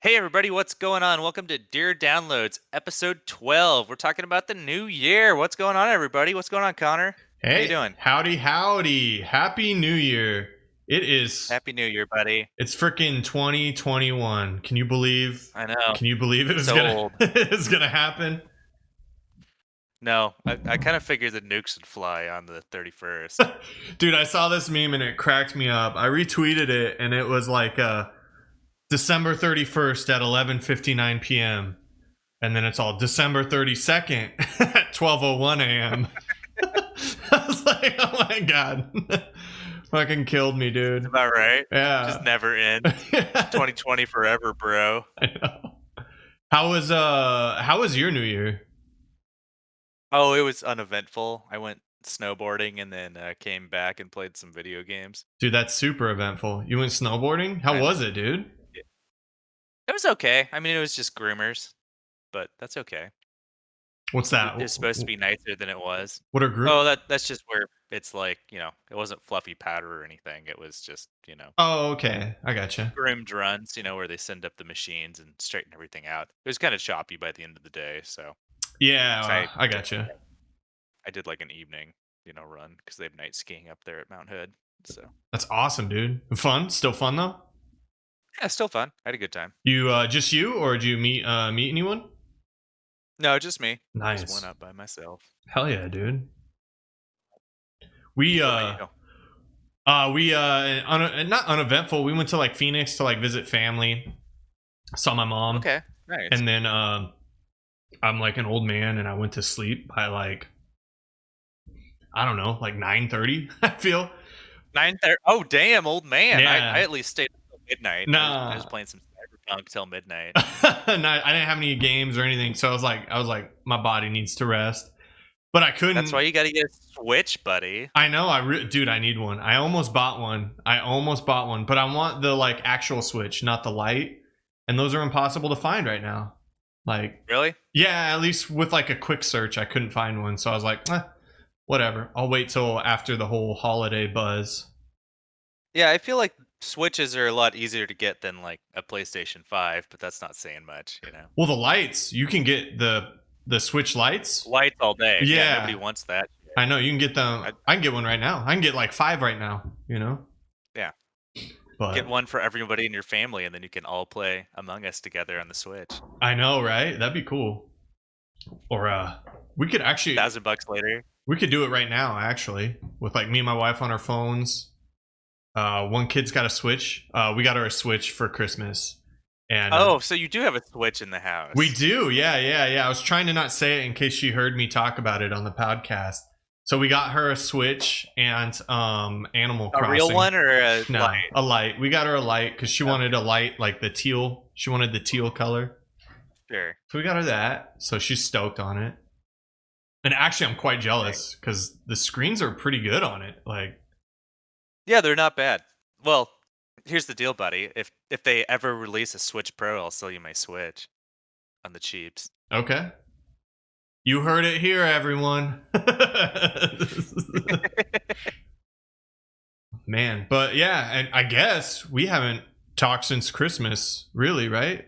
Hey everybody, what's going on? Welcome to Dear Downloads, episode 12. We're talking about the new year. What's going on, everybody? What's going on, Connor? How you Hey, doing? howdy, howdy. Happy New Year. It is Happy New Year, buddy. it's freaking 2021. Can you believe I know. it was So gonna old. it's gonna happen? No, I kind of figured the nukes would fly on the 31st. Dude, I saw this meme and it cracked me up. I retweeted it and it was like December 31st at 11:59 p.m. And then it's all December 32nd at 12:01 a.m. I was like, "Oh my god." Fucking killed me, That's dude. about right. Just Yeah. never end. 2020 forever, bro. I know. How was your New Year? Oh, it was uneventful. I went snowboarding and then came back and played some video games. Dude, that's super eventful. You went snowboarding? How I know. was it, dude? It was okay. I mean, it was just groomers, but that's okay. What's that? It's supposed to be nicer than it was. What are group? Oh, that's just where it's like, it wasn't fluffy powder or anything. It was just, Oh, okay. I gotcha. groomed runs, where they send up the machines and straighten everything out. It was kind of choppy by the end of the day, so Yeah, 'cause I I did gotcha. I did like an evening, run because they have night skiing up there at Mount Hood. So That's awesome, dude. Fun? Still fun though? yeah, still fun. I had a good time. You just you or did you meet anyone? No, just me. Just went Nice. up by myself. Hell yeah, dude. We What about you? not uneventful. We went to like Phoenix to like visit family. Saw my mom, Okay, nice. and then I'm like an old man and I went to sleep by like I don't know, like 9:30, I feel. 9:30. Oh, damn, old man. I Yeah. at least stayed until midnight. I was Nah. playing some Cyberpunk till midnight. I didn't have any games or anything, so I was like my body needs to rest. But I That's couldn't. why you gotta get a Switch, buddy. I know dude, I need one. I almost bought one. But I want the like actual Switch, not the Lite. And those are impossible to find right now. Like Really? yeah, at least with like a quick search I couldn't find one. So I was like, whatever. I'll wait till after the whole holiday buzz. Yeah, I feel like Switches are a lot easier to get than like a PlayStation 5, but that's not saying much. Well, the lights, you can get the Switch lights. Lights all day. Yeah, nobody Yeah, wants that shit. I know you can get them. I, I can get one right now. I can get like 5 right now, you know? yeah, get But one for everybody in your family, and then you can all play Among Us together on the Switch. I know, right? That'd be cool. Or we could actually $1,000 later. we could do it right now actually with like me and my wife on our phones. One kid's got a Switch. We got her a Switch for Christmas. And Oh, so you do have a Switch in the we house? do. Yeah, yeah, yeah. I was trying to not say it in case she heard me talk about it on the podcast. So we got her a Switch and Animal A real Crossing. one or a No, light? a light. We got her a light because she wanted a light like the teal. She wanted the teal color. Sure. So we got her that. So she's stoked on it. And actually, I'm quite Right. jealous because the screens are pretty good on it. Like, Yeah, they're not bad. Well, here's the deal, buddy. If they ever release a Switch Pro, I'll sell you my Switch on the cheaps. okay, you heard it here, everyone. Man, but yeah, and I guess we haven't talked since Christmas, really, right?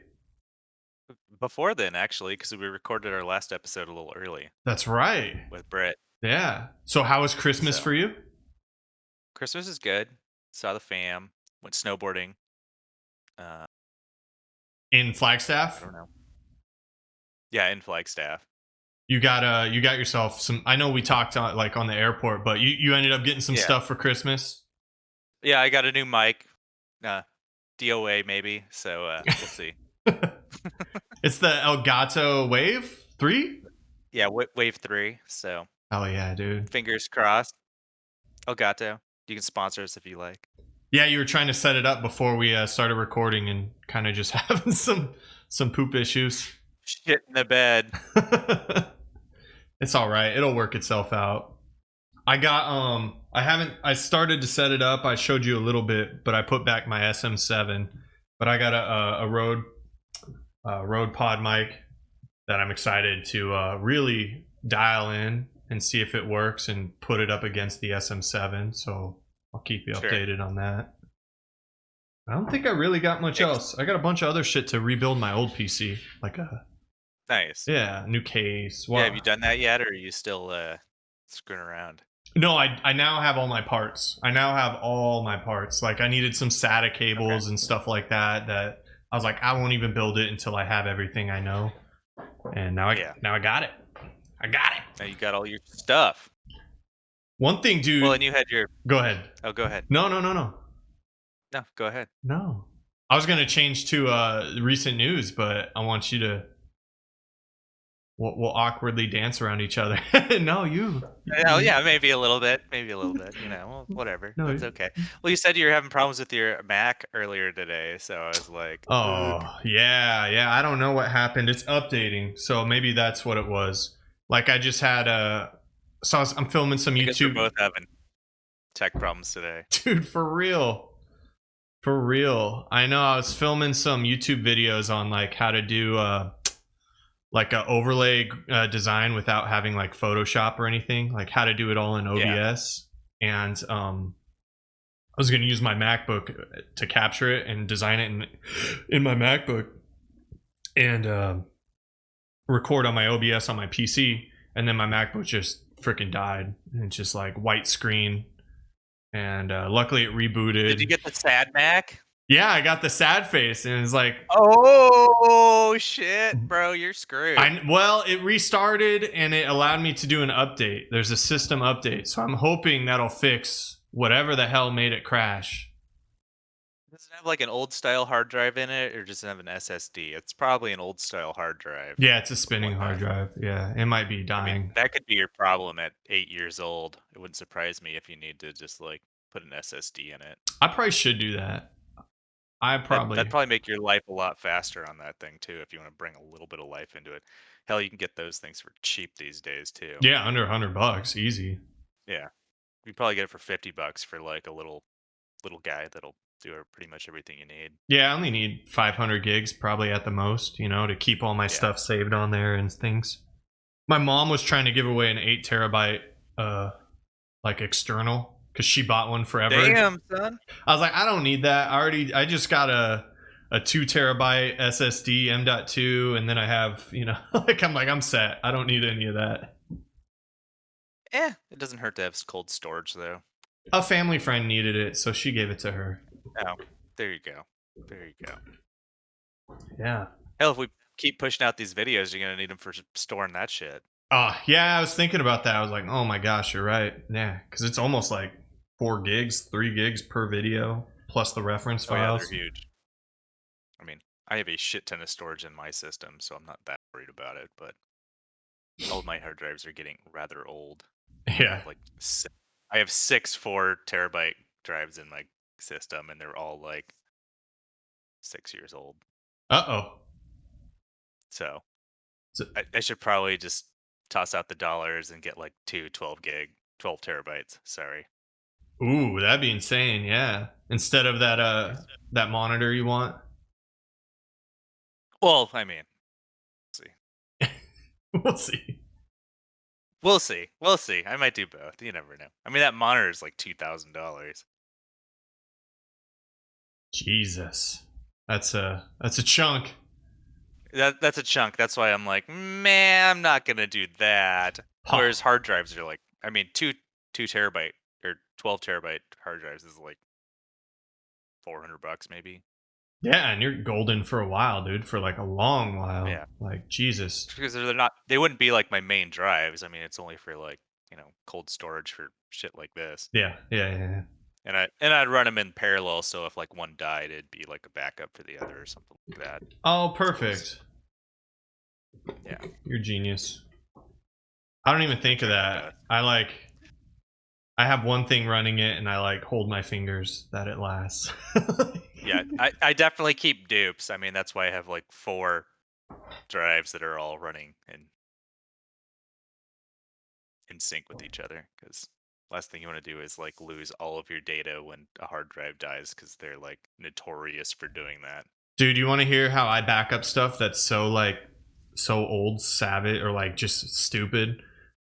Before then, actually, because we recorded our last episode a little early That's right. with Britt. Yeah. So, how was Christmas So for you? Christmas is good. Saw the fam. Went snowboarding. Uh, In I Flagstaff? don't know. Yeah, in Flagstaff. You got yourself some. I know we talked like on the airport, but you ended up getting some Yeah, stuff for Christmas. yeah. I got a new mic. Uh, DOA maybe. So we'll see. It's the Elgato Wave 3. Yeah, Wave 3. So Oh yeah, dude. fingers crossed. Elgato. You can sponsor us if you like. Yeah, you were trying to set it up before we started recording, and kind of just having some poop issues. Shit in the bed. It's all right. It'll work itself out. I got I started to set it up. I showed you a little bit, but I put back my SM7. But I got a Rode Pod mic that I'm excited to really dial in and see if it works and put it up against the SM7. So I'll keep you Sure. updated on that. I don't think I really got much Ex- else. I got a bunch of other shit to rebuild my old PC, like a nice. new case. Yeah, have you What? done that yet, or are you still screwing around? No, I now have all my parts. I now have all my parts. Like I needed some SATA Okay. cables and stuff like that. That I was like, I won't even build it until I have everything I know. And Yeah. now I got it. I got it. Now you got all your stuff. One thing, Well, dude. and you had your. Go ahead. Oh, go ahead. No. No, go ahead. No. I was gonna change to recent news, but I want you to. We'll awkwardly dance around each other. No, you. Oh yeah, maybe a little bit. Maybe a little bit. You know, well, whatever. No. That's okay. Well, you said you were having problems with your Mac earlier today, so I was like, Oh, ugh. yeah. I don't know what happened. It's updating, so maybe that's what it was. Like I just had I'm filming some I guess we're YouTube. both having tech problems today. Dude, for real. For real. I know I was filming some YouTube videos on like how to do like a overlay design without having like Photoshop or anything, like how to do it all in OBS. Yeah. And I was going to use my MacBook to capture it and design it in my MacBook and record on my OBS on my PC. And then my MacBook just freaking died. And it's just like white screen. And luckily it rebooted. Did you get the sad Mac? Yeah, I got the sad face, and it's like, oh shit, bro, you're screwed. Well, it restarted and it allowed me to do an update. There's a system update, so I'm hoping that'll fix whatever the hell made it crash. Does it have like an old style hard drive in it, or does it have an SSD? It's probably an old style hard drive. Yeah, it's a spinning hard drive. Yeah, it might be I mean, dying. that could be your problem at 8 years old. It wouldn't surprise me if you need to just like put an SSD in it. I probably should do that. That'd probably make your life a lot faster on that thing too, if you want to bring a little bit of life into it. Hell, you can get those things for cheap these days too. Yeah, under $100, easy. Yeah, you probably get it for $50 for like a little guy that'll do pretty much everything you need. Yeah, I only need 500 gigs probably at the most, to keep all my stuff saved on there and things. My mom was trying to give away an 8 terabyte like external because she bought one forever. Damn, son. I was like, I don't need that. I just got a 2 terabyte SSD M.2, and then I have, I'm set. I don't need any of that. It doesn't hurt to have cold storage though. A family friend needed it, so she gave it to her. Oh, there you go. There you go. Yeah. Hell, if we keep pushing out these videos, you're gonna need them for storing that shit. Yeah, I was thinking about that. I was like, oh my gosh, you're right. Yeah, because it's almost like 4 gigs, 3 gigs per video, plus the reference files. Yeah, they're huge. I mean, I have a shit ton of storage in my system, so I'm not that worried about it, but all of my hard drives are getting rather old. Yeah. I have 6 4 terabyte drives in my system, and they're all like 6 years old. So I should probably just toss out the dollars and get like 2 12 terabytes. Sorry. Ooh, that'd be insane. Yeah. Instead of that monitor you want. Well, I mean, see. We'll see. We'll see. I might do both. You never know. I mean, that monitor is like $2,000. Jesus, that's a chunk. That's a chunk. That's why I'm like, man, I'm not gonna do that. Whereas hard drives are like, I mean, two terabyte or 12 terabyte hard drives is like $400 maybe. Yeah, and you're golden for a while, dude. For like a long while. Yeah. Like Jesus. Because they wouldn't be like my main drives. I mean, it's only for like, cold storage for shit like this. Yeah. And I'd run them in parallel, so if like one died, it'd be like a backup for the other or something like that. Oh, perfect. Yeah. You're genius. I don't even think of that. I have one thing running it, and I like hold my fingers that it lasts. Yeah, I definitely keep dupes. I mean, that's why I have like 4 drives that are all running in sync with each other. Because last thing you want to do is like lose all of your data when a hard drive dies, because they're like notorious for doing that. Dude, you want to hear how I back up stuff that's so old, savage, or like just stupid?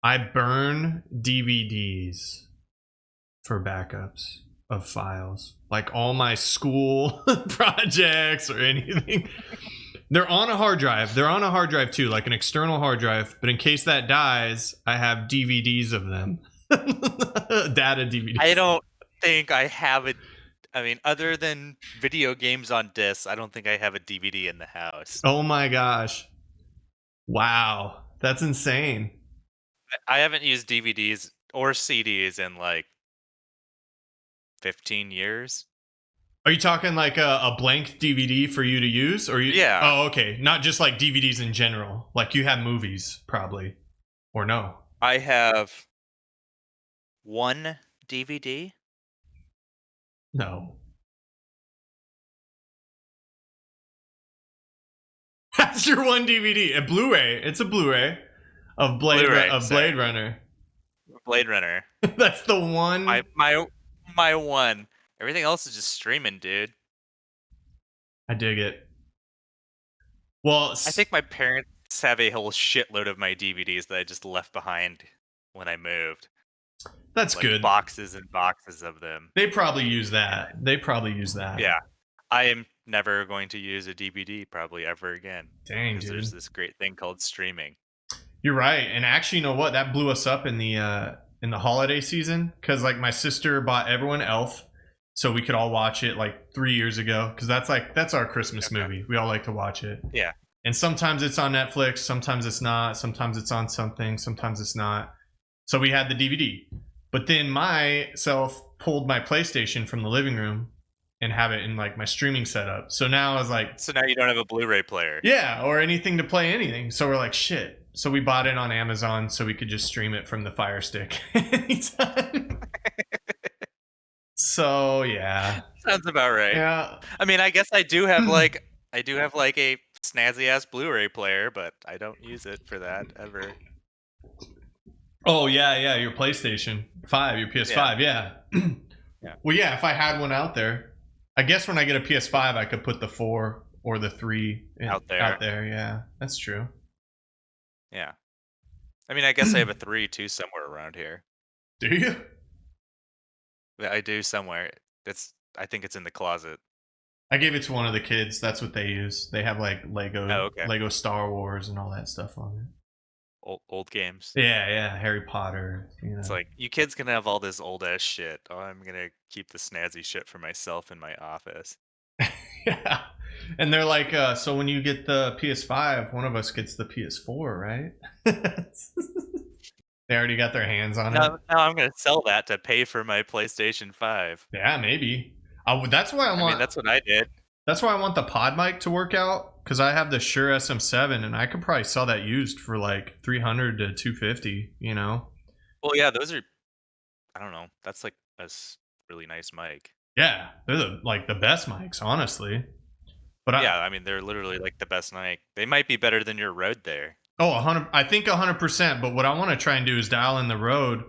I burn DVDs for backups. of files, like all my school projects or anything. They're on a hard drive. They're on a hard drive too, like an external hard drive. But in case that dies, I have DVDs of them. Data DVDs. I don't think I have it. I mean, other than video games on discs, I don't think I have a DVD in the house. Oh my gosh. Wow. That's insane. I haven't used DVDs or CDs in like 15 years. Are you talking like a blank DVD for you to use? Or you? Yeah. Oh, okay. Not just like DVDs in general. Like you have movies, probably. Or no? I have one DVD. No. That's your one DVD. A Blu-ray. It's a Blu-ray of Blade Runner. Blade Runner. That's the one. My one. Everything else is just streaming, dude. I dig it. Well, I think my parents have a whole shitload of my DVDs that I just left behind when I moved. That's like good. Boxes and boxes of them. They probably use that. Yeah. I am never going to use a DVD probably ever again. Dang, because dude. there's this great thing called streaming. You're right. And actually, you know what? That blew us up in the holiday season because like my sister bought everyone Elf so we could all watch it like 3 years ago because that's our Christmas movie. We all like to watch it. Yeah. And sometimes it's on Netflix, sometimes it's not, sometimes it's on something, sometimes it's not. So we had the DVD. But then myself pulled my PlayStation from the living room and have it in like my streaming setup. So now I was like, so now you don't have a Blu-ray player. Yeah, or anything to play anything. So we're like, shit. So we bought it on Amazon so we could just stream it from the Fire Stick anytime. So yeah. Sounds about right. Yeah. I mean, I guess I do have like a snazzy ass Blu-ray player, but I don't use it for that ever. Oh yeah, your PlayStation 5, your PS5, yeah. Yeah. Well, yeah, if I had one out there, I guess when I get a PS5, I could put the 4 or the 3 out there. Out there, yeah, that's true. Yeah, I mean, I guess I have a 3 too somewhere around here. Do you? Yeah, I do somewhere. I think it's in the closet. I gave it to one of the kids. That's what they use. They have like Lego Star Wars and all that stuff on it. Old games. Yeah, Harry Potter. You know. It's like, you kids can have all this old ass shit. Oh, I'm gonna keep the snazzy shit for myself in my office. Yeah, and they're like, so when you get the PS5, one of us gets the PS4, right? They already got their hands on it. Now I'm gonna sell that to pay for my PlayStation 5. Yeah, maybe. That's why I mean, that's what I did. That's why I want the pod mic to work out, because I have the Shure SM7 and I could probably sell that used for like $300 to $250, you know? Well, yeah, those are, I don't know, that's like a really nice mic. Yeah, they're the best mics, honestly. But I mean, they're literally like the best mic. They might be better than your Rode there. Oh, 100. I think 100%. But what I want to try and do is dial in the Rode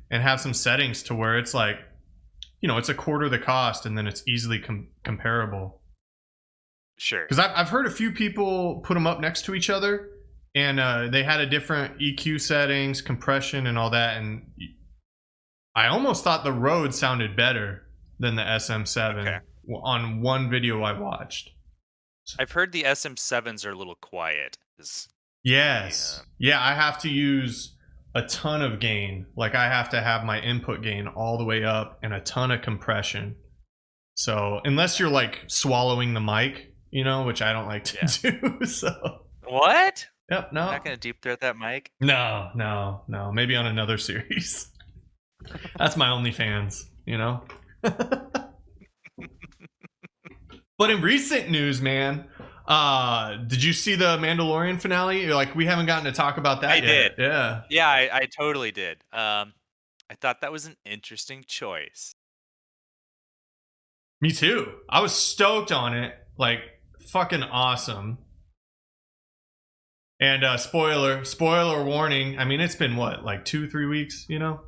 and have some settings to where it's like, you know, it's a quarter the cost, and then it's easily comparable. Sure. Because I've heard a few people put them up next to each other, and they had a different EQ settings, compression, and all that. And I almost thought the Rode sounded better than the SM7 on one video I watched. I've heard the SM7s are a little quiet. Yes. Yeah, I have to use a ton of gain. Like I have to have my input gain all the way up and a ton of compression. So unless you're like swallowing the mic, you know, which I don't like to do. So what? Yep, no. You're not gonna deep throat that mic? No. Maybe on another series. That's my OnlyFans, you know. But in recent news, man, did you see the Mandalorian finale? Like, we haven't gotten to talk about that yet. I did. Yeah, I totally did. I thought that was an interesting choice. Me too. I was stoked on it. Like, fucking awesome. And spoiler warning. I mean, it's been what, like 2-3 weeks, you know?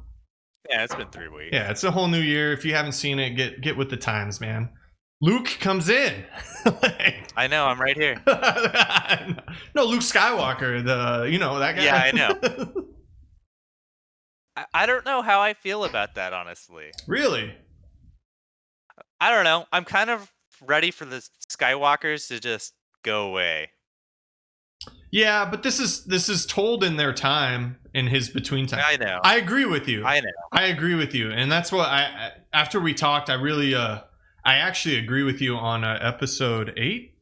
Yeah, it's been 3 weeks. Yeah, it's a whole new year. If you haven't seen it, get with the times, man. Luke comes in. I know, I'm right here. No, Luke Skywalker, that guy. Yeah, I know. I don't know how I feel about that, honestly. Really? I don't know. I'm kind of ready for the Skywalkers to just go away. Yeah, but this is told in their time, in his between time. I know. I agree with you. I know. I agree with you, and that's what after we talked, I really I actually agree with you on episode 8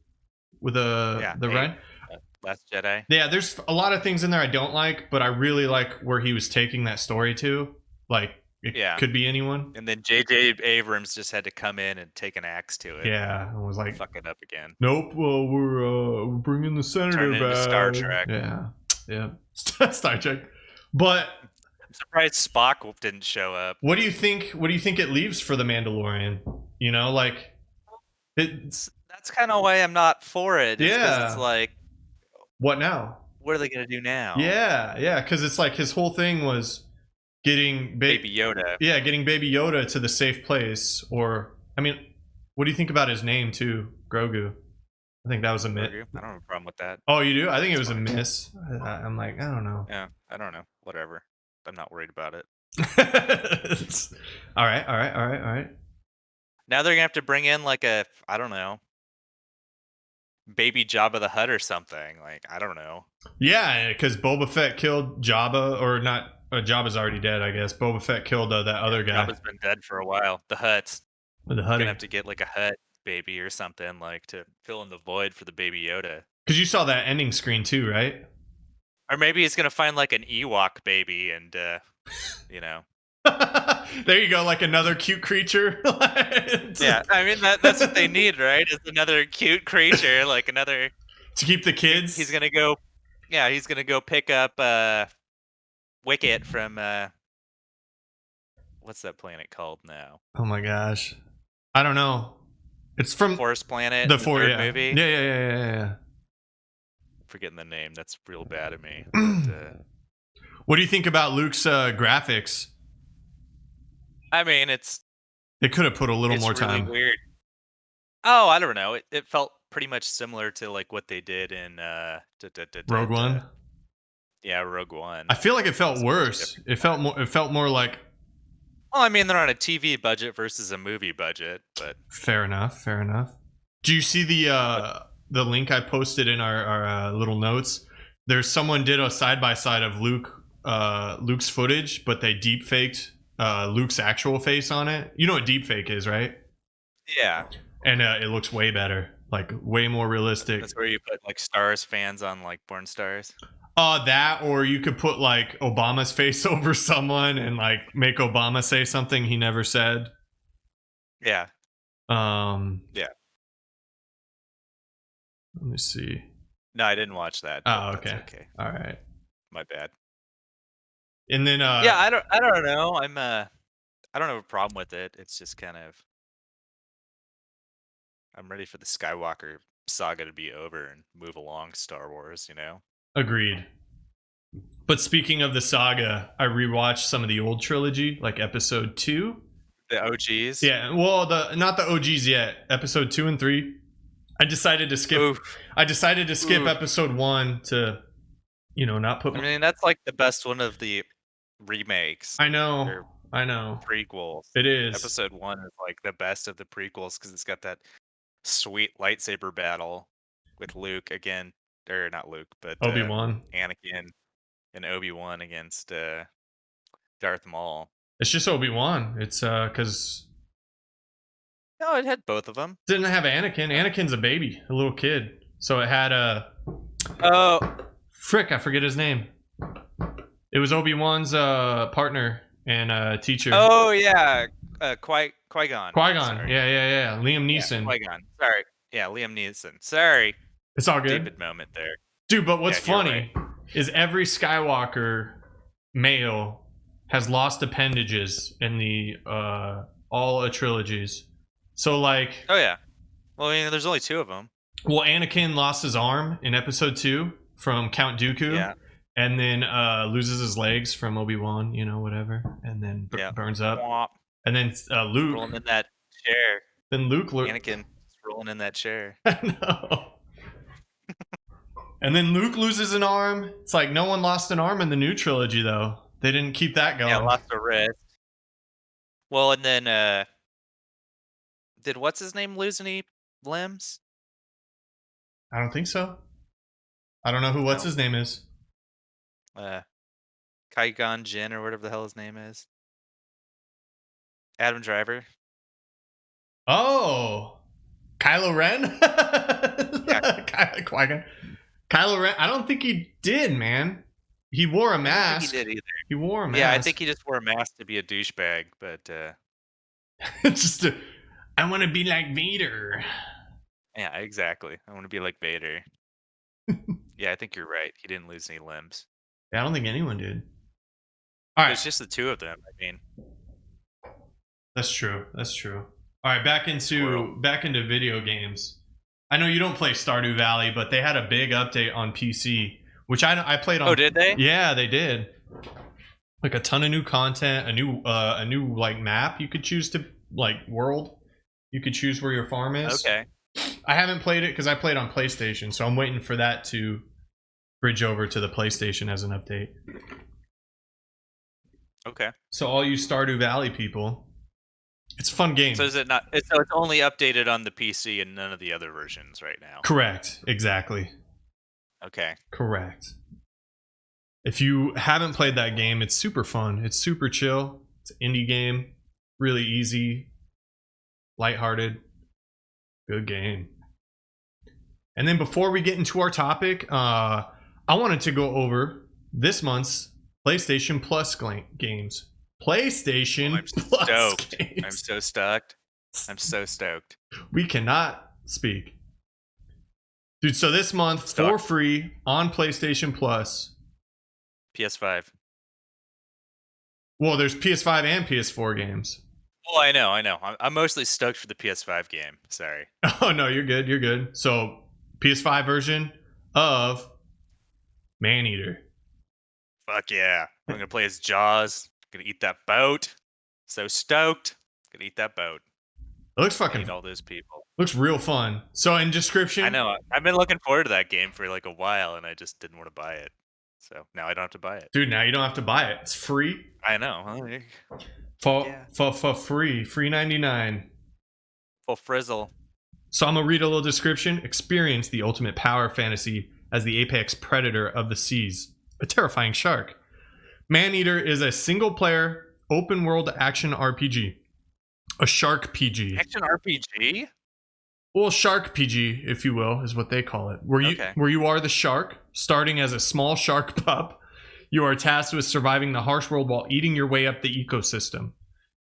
with the 8, red. Last Jedi. Yeah, there's a lot of things in there I don't like, but I really like where he was taking that story to. Like, it could be anyone. And then J.J. Abrams just had to come in and take an axe to it. Yeah, and was like, fuck it up again. Nope. Well, we're bringing the senator Turn it into back. Star Trek. Yeah, Star Trek. But I'm surprised Spock didn't show up. what do you think? What do you think it leaves for the Mandalorian? You know, like that's kind of why I'm not for it. Yeah. It's like, what now? What are they gonna do now? Yeah, because it's like his whole thing was getting Baby Yoda. Yeah, getting Baby Yoda to the safe place. Or, I mean, what do you think about his name too, Grogu? I think that was a miss. I don't have a problem with that. Oh, you do? I think it was a miss. I'm like, I don't know. Yeah, I don't know. Whatever. I'm not worried about it. All right. Now they're gonna have to bring in like a, I don't know, baby Jabba the Hutt or something. Like, I don't know. Yeah, because Boba Fett killed Jabba, or not. Jabba's already dead, I guess. Boba Fett killed that other guy. Jabba's been dead for a while. The Hutt. The Hutt. Gonna have to get like a Hutt baby or something, like, to fill in the void for the Baby Yoda. Because you saw that ending screen too, right? Or maybe he's gonna find like an Ewok baby, and you know. There you go, like another cute creature. Yeah, I mean that's what they need, right? Is another cute creature, like another to keep the kids. He's gonna go, he's gonna go pick up Wicket from what's that planet called now? Oh my gosh, I don't know. It's from Forest Planet. The third movie. Yeah. Forgetting the name. That's real bad of me. But, what do you think about Luke's graphics? I mean, they could have put a little more really time. Weird. Oh, I don't know. It felt pretty much similar to like what they did in Rogue One. Yeah, Rogue One. I feel like it felt worse. It felt more like. Well, I mean, they're on a TV budget versus a movie budget, but fair enough. Do you see the link I posted in our little notes? There's someone did a side by side of Luke's footage, but they deep faked Luke's actual face on it. You know what deep fake is, right? Yeah. And it looks way better, like way more realistic. That's where you put like Stars fans on like Born Stars. That, or you could put like Obama's face over someone and like make Obama say something he never said. Yeah. Yeah. Let me see. No, I didn't watch that. Oh, okay. Okay. All right. My bad. And then yeah, I don't know. I don't have a problem with it. It's just kind of, I'm ready for the Skywalker saga to be over and move along, Star Wars, you know? Agreed. But speaking of the saga, I rewatched some of the old trilogy, like episode 2. The OGs? Yeah, well, not the OGs yet. Episode 2 and 3. I decided to skip. Oof. Episode 1 to, not put. I mean, that's like the best one of the remakes. I know. Prequels. It is. Episode 1 is like the best of the prequels because it's got that sweet lightsaber battle with Luke again, or not Luke, but Obi-Wan, Anakin, and Obi-Wan against Darth Maul. It's just Obi-Wan. It's because no, it had both of them. Didn't have Anakin. Anakin's a baby, a little kid. So it had frick, I forget his name. It was Obi-Wan's partner and teacher. Oh yeah, Qui-Gon. Qui-Gon. Yeah. Liam Neeson. Yeah, Qui-Gon. Sorry. Yeah, Liam Neeson. Sorry. It's all good. David moment there. Dude, but what's funny is every Skywalker male has lost appendages in the all trilogies. So like. Oh yeah. Well, I mean, there's only 2 of them. Well, Anakin lost his arm in episode 2 from Count Dooku. Yeah. And then loses his legs from Obi-Wan, whatever. And then burns up. Womp. And then Luke. Rolling in that chair. Then Luke. Anakin rolling in that chair. No. And then Luke loses an arm. It's like no one lost an arm in the new trilogy, though. They didn't keep that going. Yeah, lost a wrist. Well, and then Did what's his name lose any limbs? I don't think so. I don't know who what's No. his name is. Uh, Qui-Gon Jinn or whatever the hell his name is. Adam Driver. Oh, Kylo Ren. Yeah, Qui-Gon. Kylo Ren. I don't think he did, man. He wore a I don't think he mask. did either. He wore a Yeah, I mask. think he just wore a mask to be a douchebag, but Just, I want to be like Vader. yeah, exactly. I want to be like Vader. Yeah, I think you're right. He didn't lose any limbs. Yeah, I don't think anyone did. All right, There's just the two of them. I mean, that's true. That's true. All right, back squirrel. into video games. I know you don't play Stardew Valley, but they had a big update on PC, which I played on. Oh, did they? Yeah, they did. Like a ton of new content, a new like map you could choose to like world. You could choose where your farm is. Okay. I haven't played it because I played on PlayStation, so I'm waiting for that to bridge over to the PlayStation as an update. Okay. So all you Stardew Valley people, it's a fun game. So is it not? So it's only updated on the PC and none of the other versions right now. Correct. Exactly. Okay. Correct. If you haven't played that game, it's super fun. It's super chill. It's an indie game. Really easy. Lighthearted. Good game. And then before we get into our topic, I wanted to go over this month's PlayStation Plus games. PlayStation Plus Stoked. games. I'm so stoked. I'm so stoked. We cannot speak. Dude, so this month, for free on PlayStation Plus. PS5. Well, there's PS5 and PS4 games. Oh, I know. I'm mostly stoked for the PS5 game. Sorry. Oh, no, you're good. You're good. So, PS5 version of Maneater. Fuck yeah. I'm gonna play as Jaws. Gonna eat that boat. So stoked. Gonna eat that boat. It looks fucking. Eat all those people. Looks real fun. So, in description. I know. I've been looking forward to that game for like a while, and I just didn't want to buy it. So now I don't have to buy it. Dude, now you don't have to buy it. It's free. I know. For free. Free 99. Full frizzle. So I'm going to read a little description. Experience the ultimate power fantasy as the apex predator of the seas. A terrifying shark. Maneater is a single-player, open-world action RPG. A shark PG. Action RPG? Well, shark PG, if you will, is what they call it. Where you are the shark, starting as a small shark pup. You are tasked with surviving the harsh world while eating your way up the ecosystem.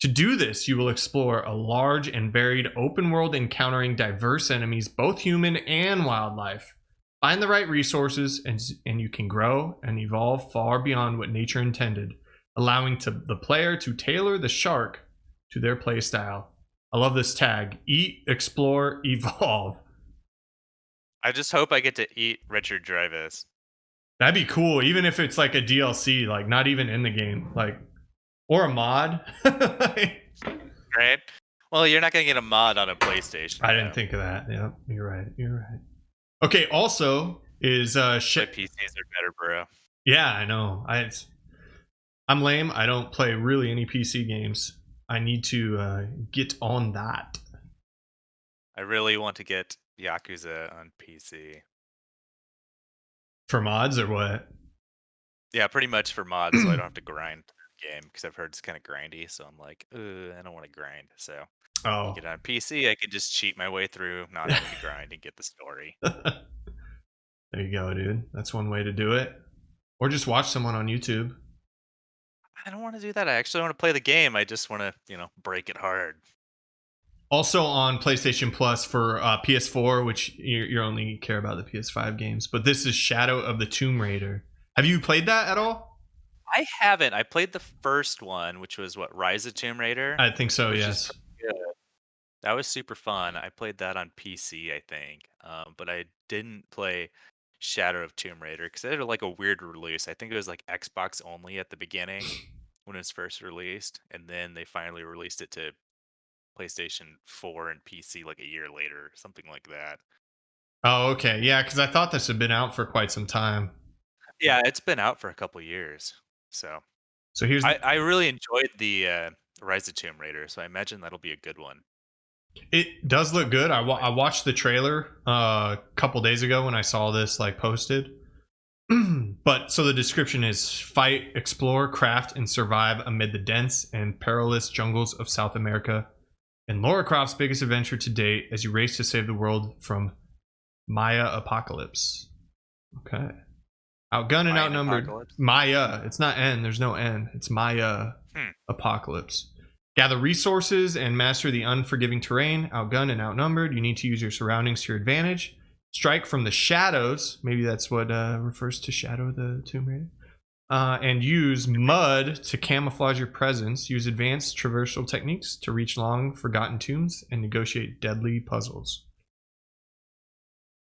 To do this, you will explore a large and varied open world encountering diverse enemies, both human and wildlife. Find the right resources, and you can grow and evolve far beyond what nature intended, allowing the player to tailor the shark to their play style. I love this tag. Eat, explore, evolve. I just hope I get to eat Richard Dreyfuss. That'd be cool, even if it's like a DLC, like not even in the game, like, or a mod. Right? Well, you're not gonna get a mod on a PlayStation. I didn't think of that. Yeah, you're right. You're right. Okay. Also, is shit. PCs are better, bro. Yeah, I know. I'm lame. I don't play really any PC games. I need to get on that. I really want to get Yakuza on PC. For mods or what? Yeah, pretty much for mods, so I don't have to grind the game because I've heard it's kind of grindy. So I'm like, I don't want to grind. So get it on PC, I could just cheat my way through, not having to grind and get the story. There you go, dude. That's one way to do it. Or just watch someone on YouTube. I don't want to do that. I actually want to play the game. I just want to, break it hard. Also on PlayStation Plus for PS4, which you only care about the PS5 games, but this is Shadow of the Tomb Raider. Have you played that at all? I haven't. I played the first one, which was Rise of Tomb Raider. I think so, yes. That was super fun. I played that on PC, I think, but I didn't play Shadow of Tomb Raider because it had like a weird release. I think it was like Xbox only at the beginning when it was first released, and then they finally released it to PlayStation 4 and PC like a year later, something like that. Oh, okay. Yeah, because I thought this had been out for quite some time. Yeah, it's been out for a couple years. So here's I really enjoyed the Rise of Tomb Raider, so I imagine that'll be a good one. It does look good. I Like, watched the trailer a couple days ago when I saw this like posted. But so the description is fight, explore, craft, and survive amid the dense and perilous jungles of South America. And Laura Croft's biggest adventure to date as you race to save the world from Maya apocalypse. Okay. Outgunned and Mayan outnumbered. Apocalypse. Maya. It's not N. There's no N. It's Maya Hmm. apocalypse. Gather resources and master the unforgiving terrain. Outgunned and outnumbered. You need to use your surroundings to your advantage. Strike from the shadows. Maybe that's what refers to Shadow of the Tomb Raider. And use mud to camouflage your presence. Use advanced traversal techniques to reach long forgotten tombs and negotiate deadly puzzles.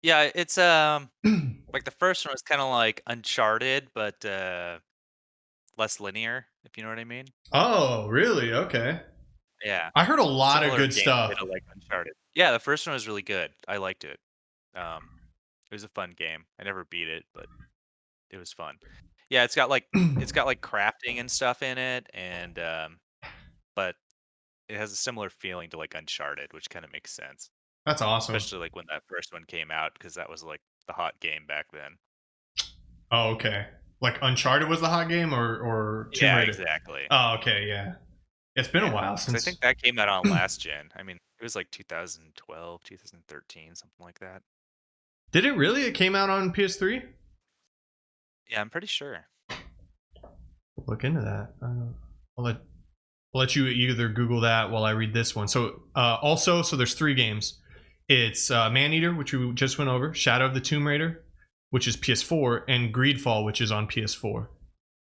Yeah, it's like the first one was kind of like Uncharted, but less linear, if you know what I mean. Oh, really? Okay. Yeah, I heard a lot of similar good gameplay stuff. to like Uncharted. Yeah, the first one was really good. I liked it. It was a fun game. I never beat it, but it was fun. Yeah, it's got like crafting and stuff in it, and but it has a similar feeling to like Uncharted, which kind of makes sense, That's awesome. especially like when that first one came out because that was like the hot game back then. Oh, okay. Like Uncharted was the hot game, or Tomb Yeah, Raider. exactly. Oh, okay, yeah. It's been a Yeah, while because I since. think that came out on last gen. I mean, it was like 2012, 2013, something like that. Did it really? It came out on PS3. Yeah, I'm pretty sure. Look into that. I'll let I'll let you either Google that while I read this one. So so there's three games. It's Maneater, which we just went over, Shadow of the Tomb Raider, which is PS4, and Greedfall, which is on PS4.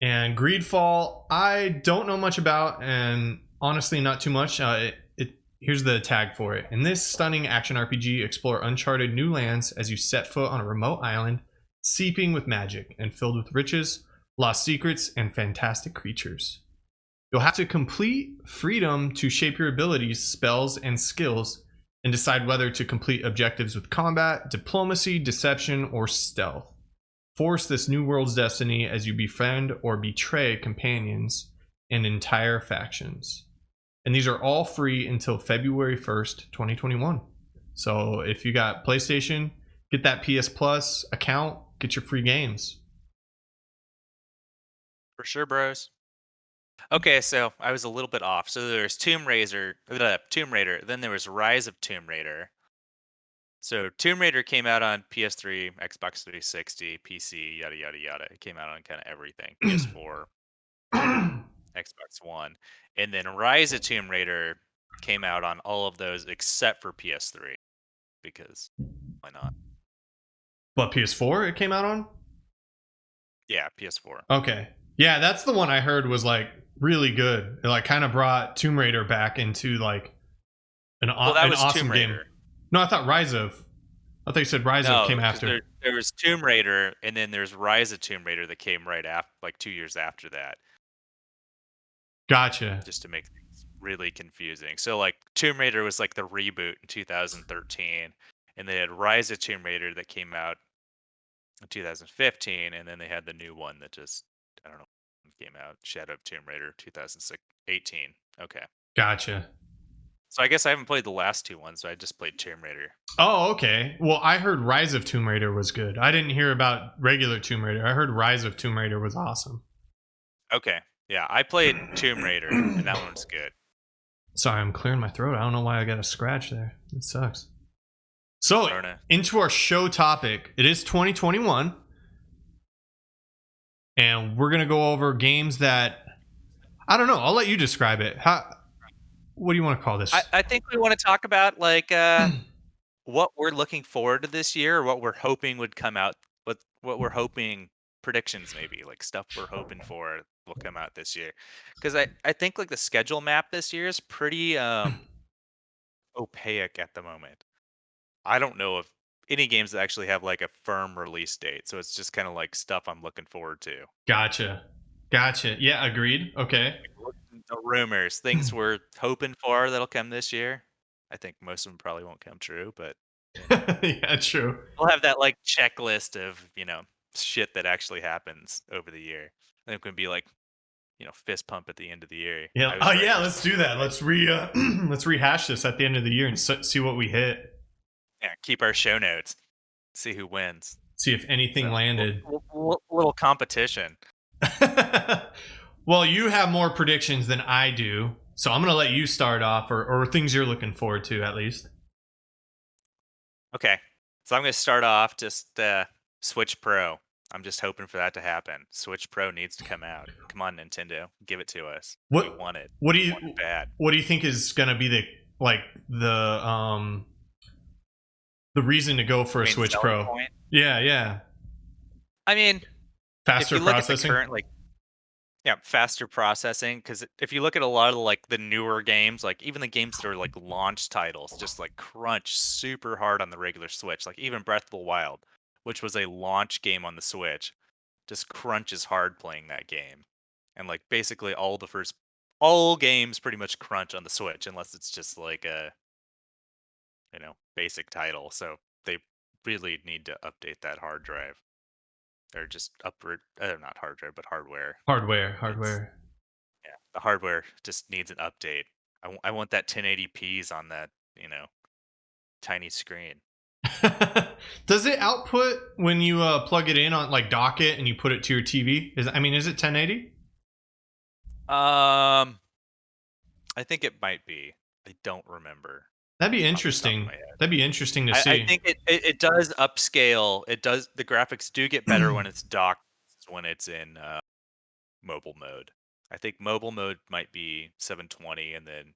And Greedfall, I don't know much about, and honestly, not too much. Here's the tag for it. In this stunning action RPG, explore uncharted new lands as you set foot on a remote island, seeping with magic and filled with riches, lost secrets, and fantastic creatures. You'll have to complete freedom to shape your abilities, spells, and skills, and decide whether to complete objectives with combat, diplomacy, deception, or stealth. Force this new world's destiny as you befriend or betray companions and entire factions. And these are all free until February 1st, 2021. So if you got PlayStation, get that PS Plus account, get your free games. For sure, bros. Okay, so I was a little bit off. So there's Tomb Raider, then there was Rise of Tomb Raider. So Tomb Raider came out on PS3, Xbox 360, PC, yada yada yada. It came out on kind of everything. PS4, Xbox One. And then Rise of Tomb Raider came out on all of those except for PS3 because why not? But PS4 it came out on? Yeah, PS4. Okay. Yeah, that's the one I heard was like really good. It like kind of brought Tomb Raider back into like Well, that an was awesome Tomb game. Raider. No, I thought Rise of. I thought you said Rise of No, came because after. there was Tomb Raider, and then there's Rise of Tomb Raider that came right after, like 2 years after that, Gotcha. just to make things really confusing. So like Tomb Raider was like the reboot in 2013, and they had Rise of Tomb Raider that came out in 2015, and then they had the new one that just I don't know came out, Shadow of Tomb Raider 2018. Okay, Gotcha. so I guess I haven't played the last two ones, so I just played Tomb Raider. Oh, okay. Well, I heard Rise of Tomb Raider was good. I didn't hear about regular Tomb Raider. I heard Rise of Tomb Raider was awesome. Okay, yeah, I played Tomb Raider, and that one's good. Sorry, I'm clearing my throat. I don't know why I got a scratch there. It sucks. So, Rona. into our show topic. It is 2021, and we're going to go over games that I don't know. I'll let you describe it. What do you want to call I, this? I think we want to talk about like what we're looking forward to this year, or what we're hoping would come out, what we're hoping predictions maybe, like stuff we're hoping for will come out this year. Because I think like the schedule map this year is pretty opaque at the moment. I don't know if any games that actually have like a firm release date, so it's just kind of like stuff I'm looking forward to. Gotcha. Gotcha. Yeah, agreed. Okay. The rumors, things we're hoping for that'll come this year. I think most of them probably won't come true, but you know. Yeah, true. We'll have that, like, checklist of, shit that actually happens over the year. I think it can be like fist pump at the end of the year. Yeah. I Oh was ready yeah, for let's some do that. Let's let's rehash this at the end of the year and see what we hit. yeah, keep our show notes. See who wins. See if anything So landed. little competition. Well, you have more predictions than I do, so I'm gonna let you start off, or things you're looking forward to at least. Okay, so I'm gonna start off just Switch Pro. I'm just hoping for that to happen. Switch Pro needs to come out. Come on, Nintendo, give it to us. We What want it. what do We you want it bad. what do you think is gonna be like the reason to go for a Main Switch selling Pro? point. Yeah, yeah. I mean, if Faster you look at the processing. current yeah, faster processing. Because if you look at a lot of the newer games, like even the games that are like launch titles, just like crunch super hard on the regular Switch. Like even Breath of the Wild, which was a launch game on the Switch, just crunches hard playing that game. And like basically all games pretty much crunch on the Switch unless it's just like a basic title. So they really need to update that hard drive or just upward not hard drive but hardware. Hardware, It's hardware. Yeah, the hardware just needs an update. I want that 1080p's on that, tiny screen. Does it output when you plug it in on like dock it and you put it to your TV? Is it 1080? Um, I think it might be. I don't remember That'd be off the top of interesting. my head. That'd be interesting to I see. think it does upscale. It does the graphics do get better when it's docked when it's in mobile mode. I think mobile mode might be 720 and then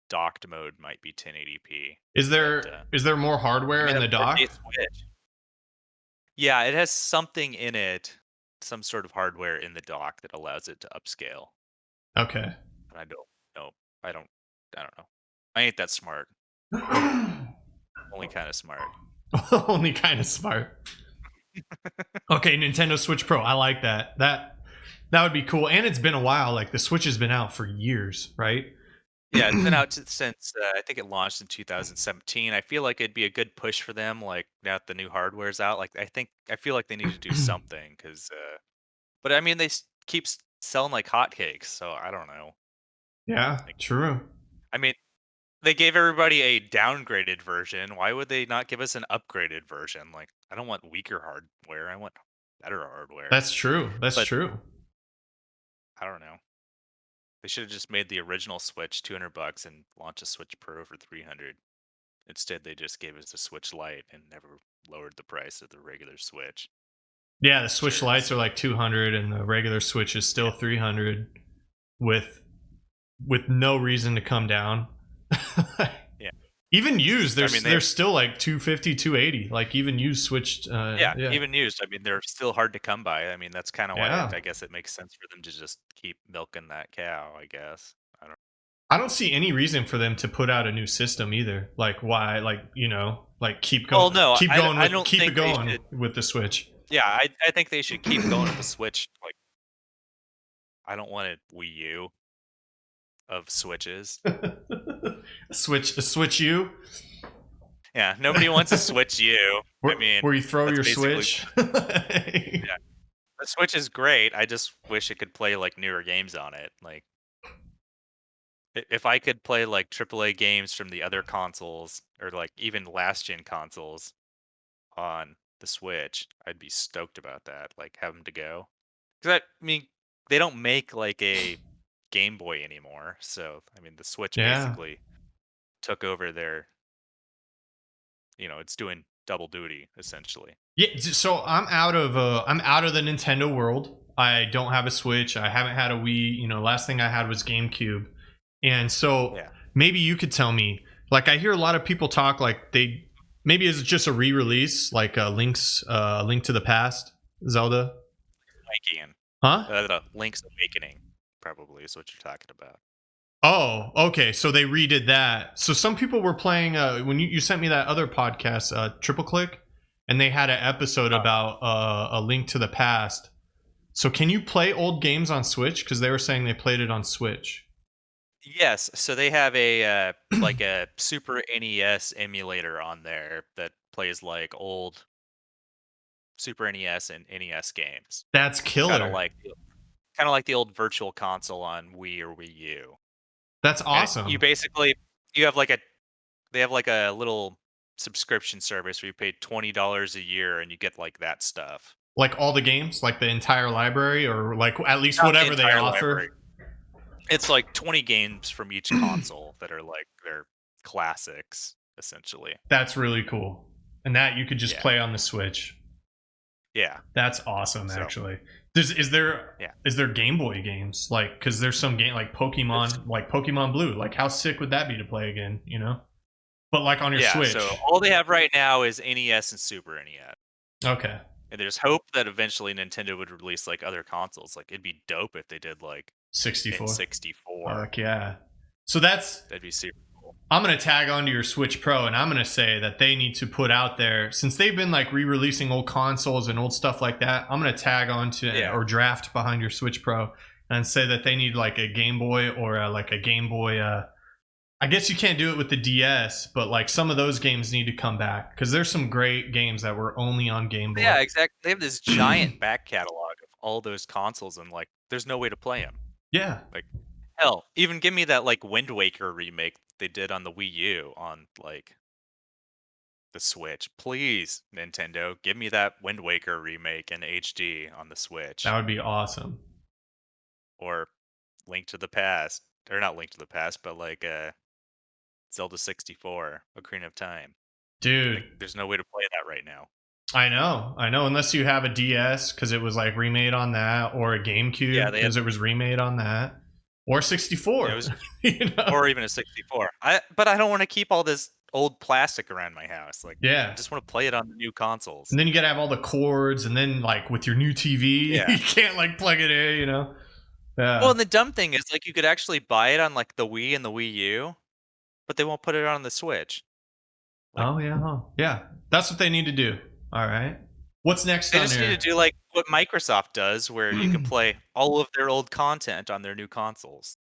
docked mode might be 1080p. Is But there more I hardware mean in a the dock? 4K Switch. Yeah, it has something in it, some sort of hardware in the dock that allows it to upscale. Okay. And I don't know. I don't. I don't know. I ain't that smart. Only kind of smart. Only kind of smart. Okay, Nintendo Switch Pro. I like that. That would be cool. And it's been a while. Like the Switch has been out for years, right? Yeah, it's been out since I think it launched in 2017. I feel like it'd be a good push for them. Like now that the new hardware's out, like I feel like they need to do something because. But I mean, they keep selling like hotcakes, so I don't know. Yeah, Like, true. I mean, they gave everybody a downgraded version. Why would they not give us an upgraded version? Like, I don't want weaker hardware. I want better hardware. That's true. That's But true. I don't know. They should have just made the original Switch $200 and launched a Switch Pro for 300. Instead, they just gave us the Switch Lite and never lowered the price of the regular Switch. Yeah, the Switch Lites Jerks. are like 200 and the regular Switch is still 300 with no reason to come down. Yeah. Even used, I mean, they're still like 250, 280. Like even used switched yeah, yeah. even used. I mean, they're still hard to come by. I mean, that's kind of why Yeah. I guess it makes sense for them to just keep milking that cow. I guess. I don't. I don't see any reason for them to put out a new system either. Like why like, like Well, no, I don't keep it think they going should. with the Switch. Yeah, I think they should keep going with the Switch. Like, I don't want a Wii U of Switches. Switch you Yeah, nobody wants a Switch U. I mean, where you throw that's your basically Switch. yeah. The Switch is great. I just wish it could play like newer games on it. Like, if I could play like AAA games from the other consoles or like even last gen consoles on the Switch, I'd be stoked about that. Like, have them to go. Because I mean, they don't make like a Game Boy anymore. So I mean, the Switch Yeah. basically took over their. It's doing double duty essentially. Yeah, so I'm out of the Nintendo world. I don't have a Switch. I haven't had a Wii. Last thing I had was GameCube. And so Yeah. maybe you could tell me, like I hear a lot of people talk like maybe it's just a re-release, like Link to the Past, Zelda. Awakening. Huh? Link's Awakening probably is what you're talking about. Oh, okay. So they redid that. So some people were playing when you sent me that other podcast, Triple Click, and they had an episode Oh, about a Link to the Past. So can you play old games on Switch? Because they were saying they played it on Switch. yes. So they have a like a Super NES emulator on there that plays like old Super NES and NES games. That's Kind of killer. like kind of like the old virtual console on Wii or Wii U. That's And you awesome. basically you have like a they have like a little subscription service where you pay $20 a year and you get like that stuff. Like all the games, like the entire library, or like at least Not the whatever they entire library. offer. It's like 20 games from each console that are like their classics, essentially. That's really cool. And that you could just Yeah. play on the Switch. Yeah. That's awesome, So actually. Is there yeah. Game Boy games, like, because there's some game like There's- Pokemon Blue? Like, how sick would that be to play again? But like on your Yeah, Switch. so all they have right now is NES and Super NES. Okay. And there's hope that eventually Nintendo would release like other consoles. Like it'd be dope if they did like 64. N64. Fuck yeah. So that'd be super cool. I'm gonna tag onto your Switch Pro, and I'm gonna say that they need to put out there, since they've been like re-releasing old consoles and old stuff like that. I'm gonna tag onto or draft behind your Switch Pro and say that they need like a Game Boy or like a Game Boy. I guess you can't do it with the DS, but like some of those games need to come back, because there's some great games that were only on Game Boy. Yeah, exactly. They have this giant back catalog of all those consoles, and like, there's no way to play them. Yeah. Like, hell, even give me that like Wind Waker remake they did on the Wii U on like the Switch. Please, Nintendo, give me that Wind Waker remake in HD on the Switch. That would be awesome. Or Link to the Past, or not Link to the Past, but like Zelda 64, Ocarina of Time. Dude, like, there's no way to play that right now. I know, unless you have a DS, because it was like remade on that, or a GameCube because it was remade on that, or 64. Yeah, it was, or even a 64. But I don't want to keep all this old plastic around my house. Like, I just want to play it on the new consoles. And then you gotta have all the cords, and then like with your new TV, you can't like plug it in, Yeah. Well, and the dumb thing is, like, you could actually buy it on like the Wii and the Wii U, but they won't put it on the Switch. Like, yeah. That's what they need to do. All right. What's next? They just need to do like what Microsoft does, where you can play all of their old content on their new consoles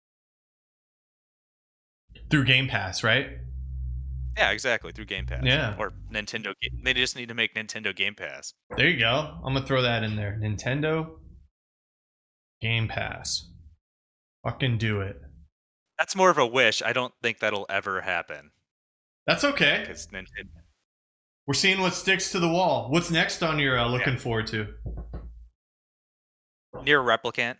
through Game Pass, right? Yeah, exactly, through Game Pass. Yeah. Or Nintendo. They just need to make Nintendo Game Pass. There you go. I'm gonna throw that in there. Nintendo Game Pass. Fucking do it. That's more of a wish. I don't think that'll ever happen. That's okay. Because Nintendo. We're seeing what sticks to the wall. What's next on your looking forward to? Nier Replicant.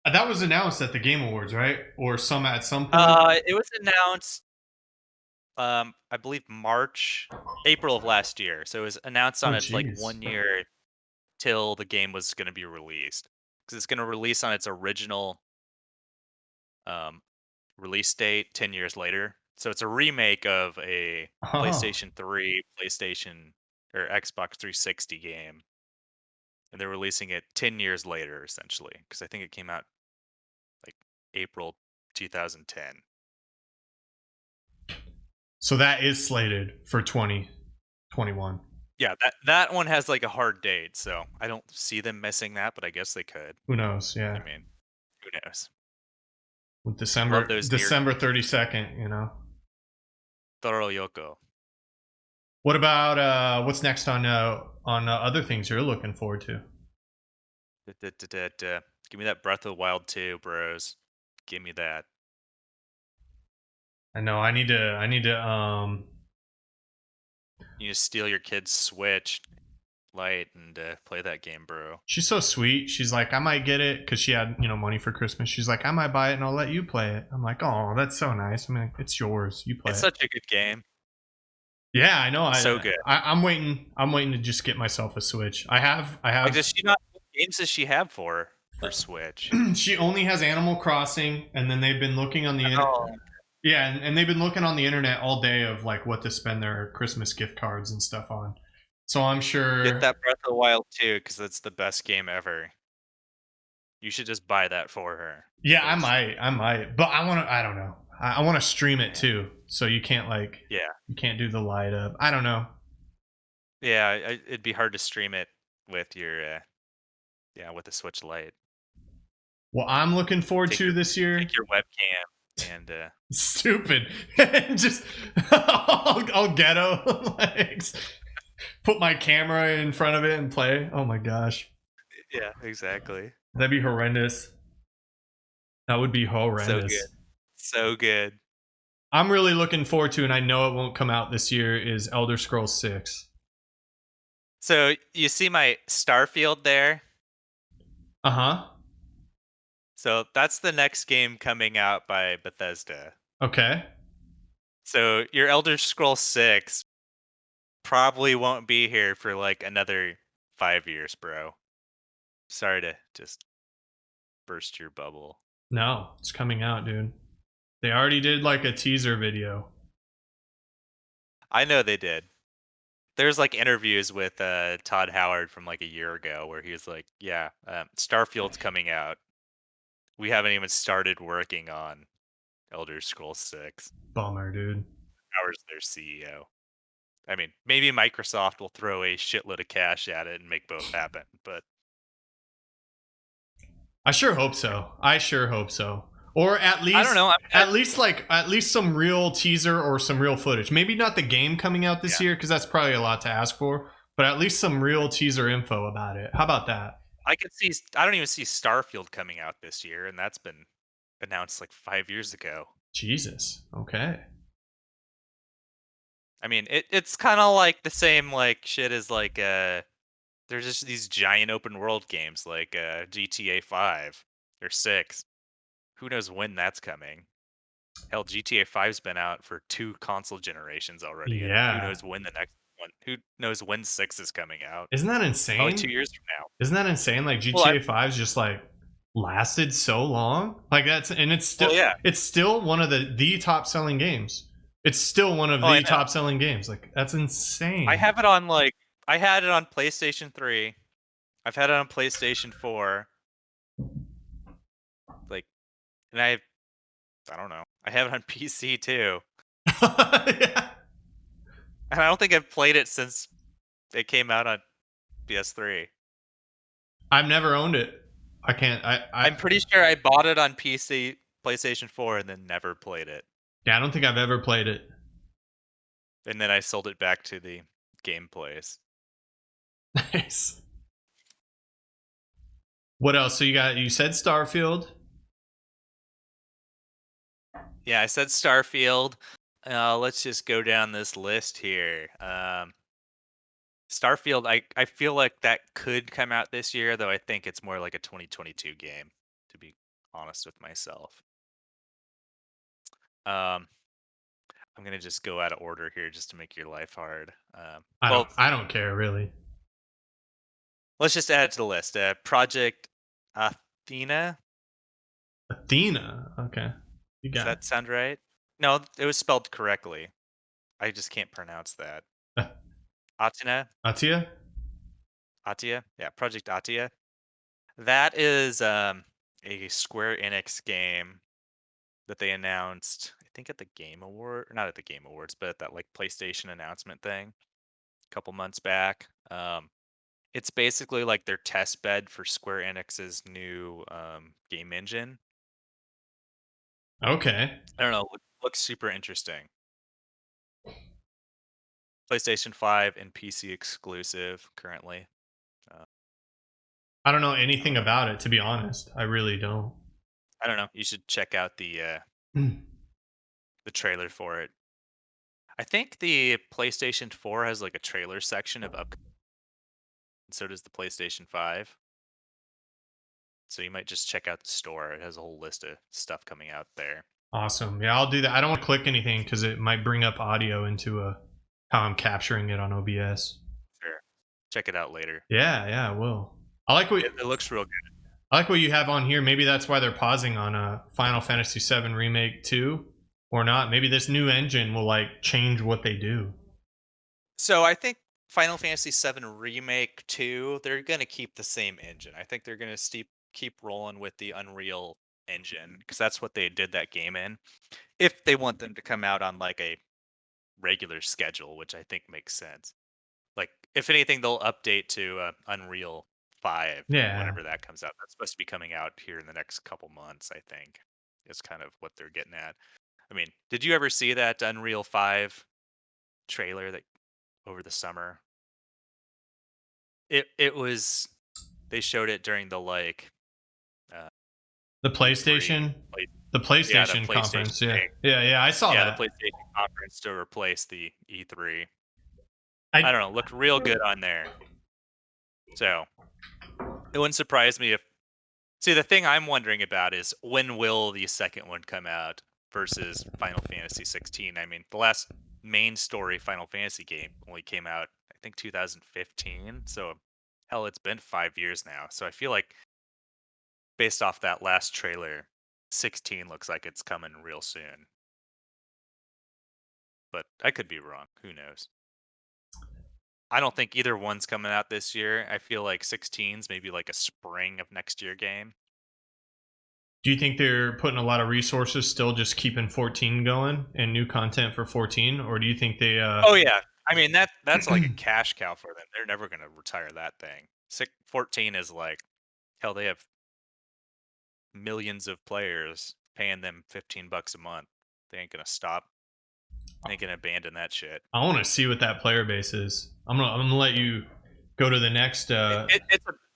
That was announced at the Game Awards, right? Or at some point? It was announced, I believe April of last year. So it was announced on its like 1 year till the game was going to be released. Because it's going to release on its original release date 10 years later. So it's a remake of a PlayStation 3, PlayStation or Xbox 360 game. And they're releasing it 10 years later, essentially. Because I think it came out like April 2010. So that is slated for 2021. Yeah, that one has like a hard date, so I don't see them missing that, but I guess they could. Who knows? Yeah. I mean, who knows? With December 32nd, Toro Yoko. What about what's next on other things you're looking forward to? Give me that Breath of the Wild 2, bros. Give me that. I know. I need to. You just steal your kid's Switch Lite and play that game, bro. She's so sweet. She's like, I might get it because she had money for Christmas. She's like, I might buy it and I'll let you play it. I'm like, oh, that's so nice. I mean, it's yours. You play it. It's such a good game. Yeah, I know. So good. I'm waiting. I'm waiting to just get myself a Switch. I have. Like, does she not? What games does she have for Switch? She only has Animal Crossing, and then they've been looking on the internet. Yeah, and they've been looking on the internet all day of like what to spend their Christmas gift cards and stuff on. So I'm sure. Get that Breath of the Wild 2 because that's the best game ever. You should just buy that for her. Yeah, I might, but I want to. I don't know. I want to stream it too, so you can't you can't do the light up. I don't know. Yeah, it'd be hard to stream it with your with the Switch Lite. Well, I'm looking forward to this year. Take your webcam and stupid. Just all ghetto. Like, put my camera in front of it and play. Oh my gosh. Yeah, exactly. That'd be horrendous. That would be So good. horrendous. So good. I'm really looking forward to, and I know it won't come out this year, is Elder Scrolls 6. So you see my Starfield there? Uh huh. So that's the next game coming out by Bethesda. Okay. So your Elder Scrolls 6 probably won't be here for like another 5 years, bro. Sorry to just burst your bubble. No, it's coming out, dude. They already did like a teaser video. I know they did. There's like interviews with Todd Howard from like a year ago where he was like, "Yeah, Starfield's coming out. We haven't even started working on Elder Scrolls 6." Bummer, dude. Howard's their CEO. I mean, maybe Microsoft will throw a shitload of cash at it and make both happen, but I sure hope so. I sure hope so. Or I don't know. at least some real teaser or some real footage. Maybe not the game coming out this Yeah, year because that's probably a lot to ask for, but at least some real teaser info about it. How about that? I could see. I don't even see Starfield coming out this year, and that's been announced like 5 years ago. Jesus. Okay. I mean, it's kind of like the same like shit as like there's just these giant open world games like GTA 5 or 6. Who knows when that's coming? Hell, GTA 5's been out for 2 console generations already, and who Yeah. knows when the next one? Who knows when 6 is coming out? Isn't that Probably 2 insane? years from now. Isn't that insane? Like Well, I GTA 5's just like lasted so long. Like that's and well, yeah. it's still one of the top selling games. It's still one of Oh, I the know. top selling games. Like that's I insane. have it on like I had it on PlayStation 3. I've had it on PlayStation 4. Like, and I don't know. I have it on PC too, Yeah. and I don't think I've played it since it came out on PS3. I've never owned it. I can't I I'm pretty sure I bought it on PC, PlayStation 4, and then never played it. yeah, I don't think I've ever played it. And then I sold it back to the game place. Nice. What else? So you said Starfield. Yeah, I said Starfield. Let's just go down this list here. Starfield, I feel like that could come out this year, though I think it's more like a 2022 game, to be honest with myself. Um, I'm gonna just go out of order here just to make your life hard. Well, I don't care really. let's just add it to the list. Project Athena. Athena. Okay. You Does got it. that sound right? No, it was spelled correctly. I just can't pronounce that. Uh, Atina, Ahtia? Ahtia, yeah, Project Ahtia. That is a Square Enix game that they announced. I think at the Game Award, not at the Game Awards, but at that like PlayStation announcement thing a couple months back. It's basically like their test bed for Square Enix's new game engine. Okay. I don't know, looks super interesting. PlayStation 5 and PC exclusive currently. Uh, I don't know I don't anything know. about it to be honest. I really don't. I don't know. You should check out the trailer for it. I think the PlayStation 4 has like a trailer section of up, and so does the PlayStation 5. So you might just check out the store. It has a whole list of stuff coming out there. Awesome. Yeah, I'll do that. I don't want to click anything because it might bring up audio into how I'm capturing it on OBS. Sure. Check it out later. Yeah, yeah, I will. I like what It looks real good. I like what you have on here. Maybe that's why they're pausing on Final Fantasy VII Remake 2 or not. Maybe this new engine will like change what they do. So I think Final Fantasy VII Remake 2, they're going to keep the same engine. I think they're going to keep rolling with the Unreal engine because that's what they did that game in. If they want them to come out on like a regular schedule, which I think makes sense. Like, if anything, they'll update to Unreal 5 Yeah. whenever that comes out. That's supposed to be coming out here in the next couple months, I think. Is kind of what they're getting at. I mean, did you ever see that Unreal 5 trailer that over the summer? It was They showed it during the uh, The E3, PlayStation, like the yeah, the PlayStation PlayStation conference. Yeah, thing. yeah, yeah. I saw Yeah, the that. PlayStation conference to replace the E3. I I don't know, looked real good on there. So it wouldn't surprise me if. See, the thing I'm wondering about is when will the second one come out versus Final Fantasy 16? I mean, the last main story Final Fantasy game only came out, I think, 2015. So, hell, it's been 5 years now. So I feel like based off that last trailer, 16 looks like it's coming real soon. But I could be wrong. Who knows? I don't think either one's coming out this year. I feel like 16's maybe like a spring of next year game. Do you think they're putting a lot of resources still just keeping 14 going and new content for 14, or do you think they Oh yeah. I mean that's like a cash cow for them. They're never going to retire that thing. 14 is like hell they have millions of players paying them $15 a month. They ain't going to stop. They ain't going to abandon that shit. I want to see what that player base is. I'm gonna let you go to the next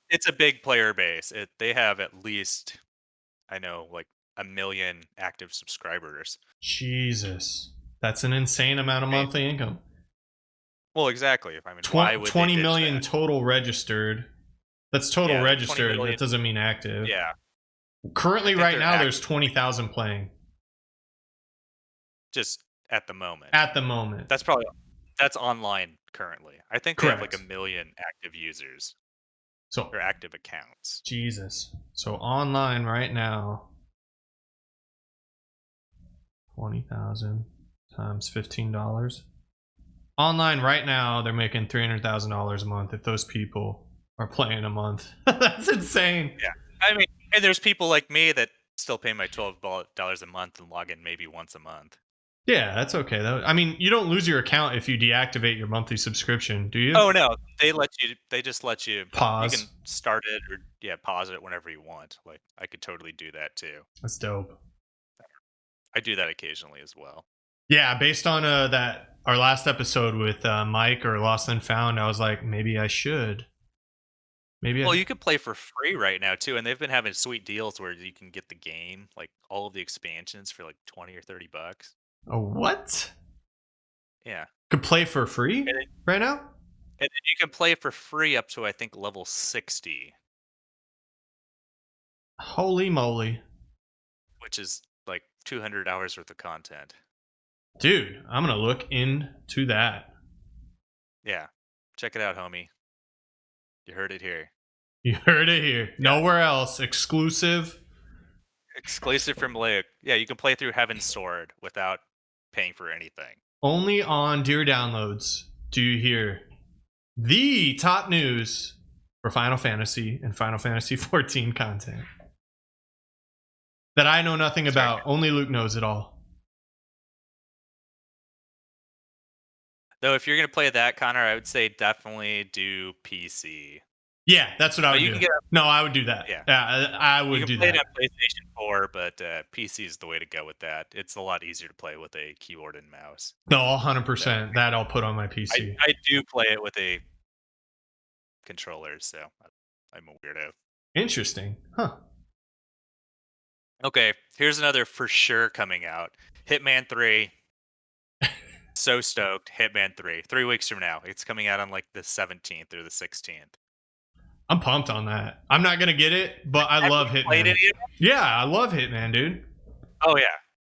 It's a big player base. They have at least I know like a million active subscribers. Jesus. That's an insane amount of I mean, monthly income. well exactly. I mean, why would they 20 ditch million that? total registered. That's total Yeah, 20 registered. That million. doesn't mean active. Yeah. I Currently, think right they're now, there's active 20,000 playing just at the moment. at the moment. That's online currently. I think they have like a Correct. million active users So, or active accounts. Jesus. So, online right now, 20,000 times $15. Online right now, they're making $300,000 a month if those people are playing a month. That's insane. Yeah. I mean, and there's people like me that still pay my $12 a month and log in maybe once a month. Yeah, that's okay. I mean, you don't lose your account if you deactivate your monthly subscription, do you? Oh no, they just let you Pause. can start it or yeah, pause it whenever you want. Like I could totally do that too. That's dope. I do that occasionally as well. Yeah, based on that our last episode with Mike or Lost and Found, I was like, maybe I should. Maybe Well, I. you can play for free right now too, and they've been having sweet deals where you can get the game, like all of the expansions for like 20 or $30. A what? Yeah. Could play for free And then, right now? and then you can play for free up to I think level 60, Holy moly. which is like 200 hours worth of content. Dude, I'm going to look into that. Yeah. Check it out, homie. You heard it here. You heard it here. Yeah. Nowhere else. Exclusive. Exclusive from Lake. Yeah, you can play through Heaven's Sword without paying for anything. Only on Dear Downloads do you hear the top news for Final Fantasy and Final Fantasy 14 content that I know nothing That's right. about. Only Luke knows it all. Though if you're gonna play that, Connor, I would say definitely do PC. Yeah, that's what I But would you do. can get No, I would do that. yeah. Yeah, I You would can do play it that. on PlayStation 4, but PC is the way to go with that. It's a lot easier to play with a keyboard and mouse. No, So 100%. That I'll put on my I, PC. I do play it with a controller, so I'm a weirdo. Interesting. Huh. Okay, here's another for sure coming out. Hitman 3. So stoked. Hitman 3. 3 weeks from now. It's coming out on like the 17th or the 16th. I'm pumped on that. I'm not going to get it, but I Have love you played Hitman. any of them? Yeah, I love Hitman, dude. Oh, yeah.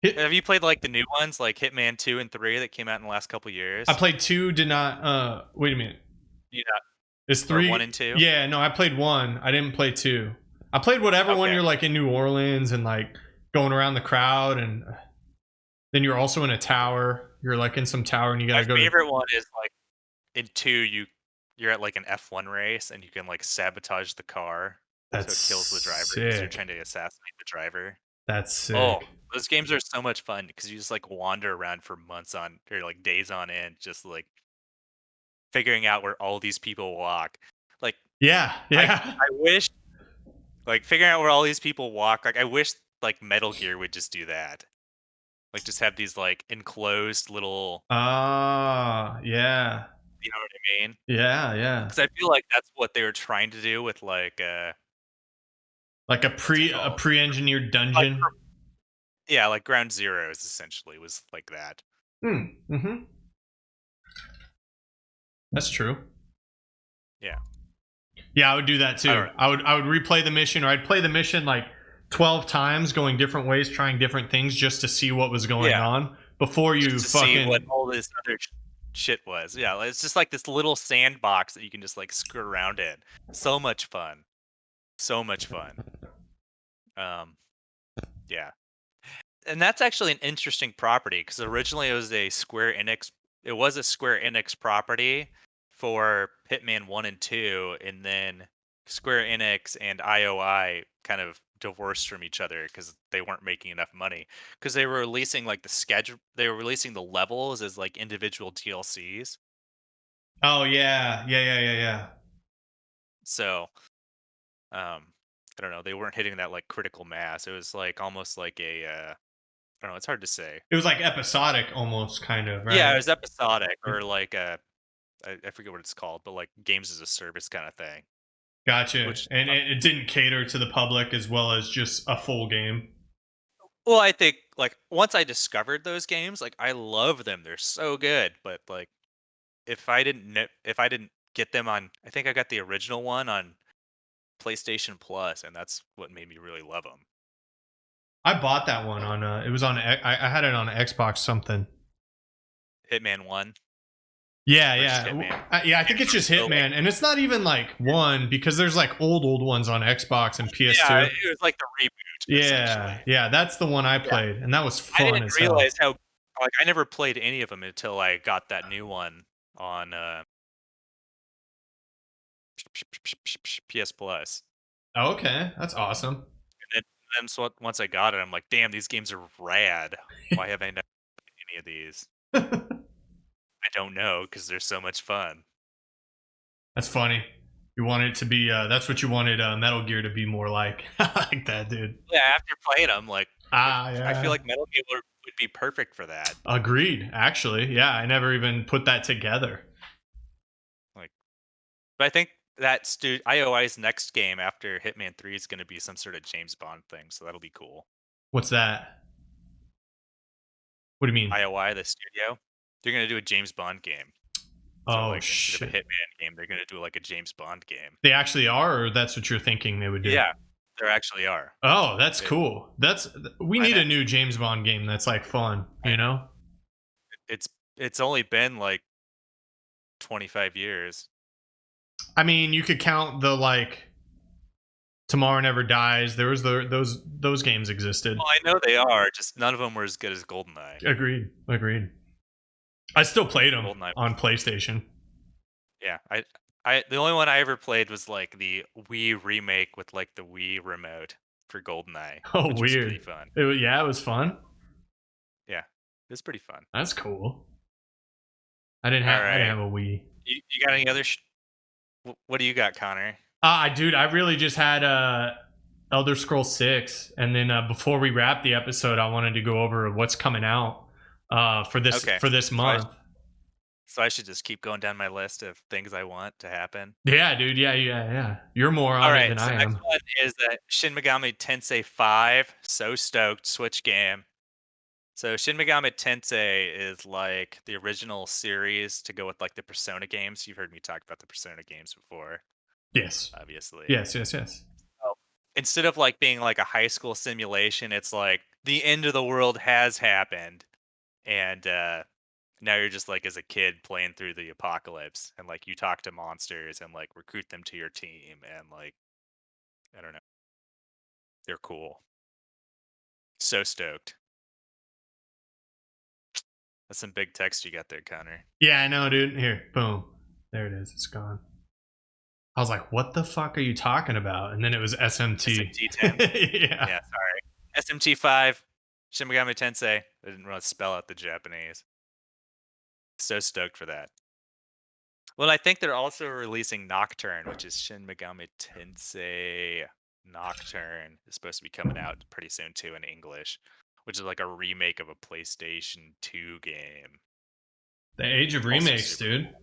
Hit, Have you played like the new ones, like Hitman 2 and 3 that came out in the last couple I years? played 2, did not wait a minute. You Is know, or 1 3? and 2? Yeah, no, I played 1. I didn't play 2. I played whatever when Okay. you're like in New Orleans and like going around the crowd, and then you're also in a tower. You're like in some tower and you got My to go to. favorite one is like in 2 you're at like an F1 race and you can like sabotage the car so That's it kills the driver because you're sick. trying to assassinate the driver. That's Oh, sick. those games are so much fun because you just like wander around for months on or like days on end, just like figuring out where all these people walk. Like Yeah, yeah. I wish like figuring out where all these people walk. Like I wish like Metal Gear would just do that. Like just have these like enclosed little Ah, yeah. You know what I mean? Yeah, yeah. Because I feel like that's what they were trying to do with, like, Like what's it a called? pre-engineered Like, dungeon. yeah, like Ground Zeroes essentially was like that. Hmm. Mm-hmm. That's true. Yeah. Yeah, I would do that I too. don't know. I would replay the mission, or I'd play the mission like 12 times, going different ways, trying different things just to see what was going Yeah, on before just you to see what fucking. all this other shit was. Yeah, like, it's just like this little sandbox that you can just, like, skirt around in. So much fun. So much fun. Um, yeah. And that's actually an interesting property because originally it was a Square Enix property for Hitman 1 and 2, and then Square Enix and IOI kind of divorced from each other because they weren't making enough money. Because they were releasing the levels as like individual DLCs. Oh yeah, yeah, yeah, yeah, yeah. So I don't know, they weren't hitting that like critical mass. It was like almost like a I don't know, it's hard to say. It was like episodic, almost, kind of, Yeah, it right? was episodic or like I forget what it's called, but like games as a service kind of thing, Gotcha. which And it didn't cater to the public as well as just a full game. well, I think like once I discovered those games, like I love them. They're so good, but like if I didn't get them on I think I got the original one on PlayStation Plus and that's what made me really love them. I bought that one on. It was on. I had it on Xbox something. Hitman 1 Yeah, or just yeah, Hitman. yeah. I And think it's just so like Hitman, and it's not even like one because there's like old ones on Xbox and yeah, PS2. it was like the reboot Yeah, essentially. yeah, that's the one I Yeah. played, and that was I fun didn't as realize hell. how like I never played any of them until I got that new one on PS Plus. Oh, okay, that's awesome. And then once I got it, I'm like, "Damn, these games are rad. Why have I never played any of these?" I don't know because 'cause they're so much fun. That's funny. You want it to be. That's what you wanted Metal Gear to be more like. I like that, dude. Yeah, after playing them, like, Ah, I feel yeah. like Metal Gear would be perfect for that. Agreed. Actually, yeah, I never even put that together. Like, but I think that IOI's next game after Hitman 3 is gonna be some sort of James Bond thing, so that'll be cool. What's that? What do you mean? IOI, the studio, they're gonna do a James Bond game. So, Oh like, instead of a shit. Hitman game, they're gonna do, like, a James Bond game. They actually are, or that's what you're thinking they would do? Yeah, there actually are. Oh, that's It cool. That's we I need know. a new James Bond game that's like fun, I you know. know? It's only been, like, 25 years. I mean, you could count the like Tomorrow Never Dies. There was those games existed. Well, I know they are, just none of them were as good as GoldenEye. Agreed. Agreed. I still played them GoldenEye was on PlayStation. yeah, I the only one I ever played was, like, the Wii remake with, like, the Wii remote for GoldenEye, Oh, which was pretty weird. fun. Yeah, it was fun. Yeah, it was pretty fun. That's cool. I didn't Alright. have a Wii. You got any other what do you got, Connor? Dude, I really just had Elder Scrolls 6, and then before we wrap the episode, I wanted to go over what's coming out Okay. for this So I month. so I should just keep going down my list of things I want to happen? Yeah, dude. Yeah, yeah, yeah. You're more on it than Alright, so I next am. one is, Shin Megami Tensei 5. So stoked, Switch game. So Shin Megami Tensei is like the original series to go with like the Persona games. You've heard me talk about the Persona games before, Yes. obviously. Yes, yes, yes. Oh. Instead of like being like a high school simulation, it's like the end of the world has happened. And now you're just like as a kid playing through the apocalypse and like you talk to monsters and like recruit them to your team and like I don't know. They're cool. So stoked. That's some big text you got there, Connor. Yeah, I know, dude. Here, boom. There it is. It's gone. I was like, what the fuck are you talking about? And then it was SMT. SMT10. Yeah. Yeah, sorry. SMT5, Shin Megami Tensei. I didn't want to spell out the Japanese. So stoked for that. Well, I think they're also releasing Nocturne, which is Shin Megami Tensei Nocturne. Is supposed to be coming out pretty soon too in English, which is like a remake of a PlayStation 2 game. The age of Also remakes, super dude. cool.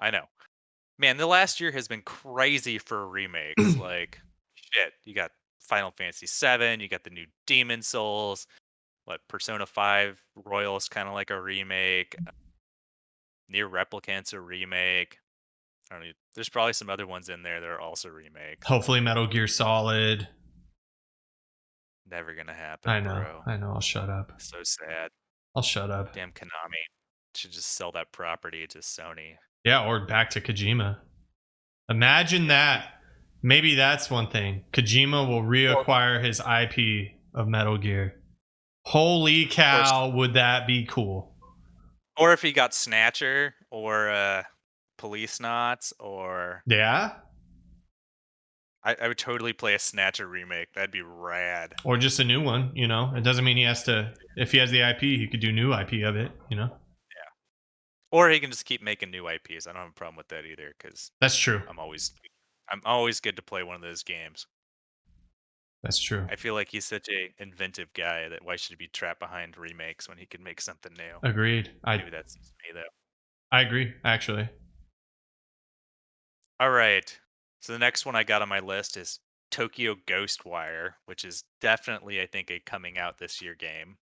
I know. Man, the last year has been crazy for remakes. Like, shit, you got Final Fantasy VII, you got the new Demon Souls, what Persona 5 Royal is kind of like a remake. Near Replicant's a remake. I don't know. There's probably some other ones in there that are also remakes. Hopefully, Metal Gear Solid. Never gonna happen, bro. I know. I'll shut up. So sad. I'll shut up. Damn Konami should just sell that property to Sony. Yeah, or back to Kojima. Imagine Yeah. that. Maybe that's one thing. Kojima will Or, reacquire his IP of Metal Gear. Holy or, cow, would that be cool? or if he got Snatcher or Police Knots, or Yeah? I would totally play a Snatcher remake. That'd be rad. Or just a new one, you know? It doesn't mean he has to, if he has the IP, he could do new IP of it, you know? Yeah. Or he can just keep making new IPs. I don't have a problem with that either, because That's true. I'm always I'm always good to play one of those games. That's true. I feel like he's such a inventive guy that why should he be trapped behind remakes when he can make something new? Agreed. Maybe that's just me though. I agree, actually. All right. So the next one I got on my list is Tokyo Ghostwire, which is definitely I think a coming out this year game.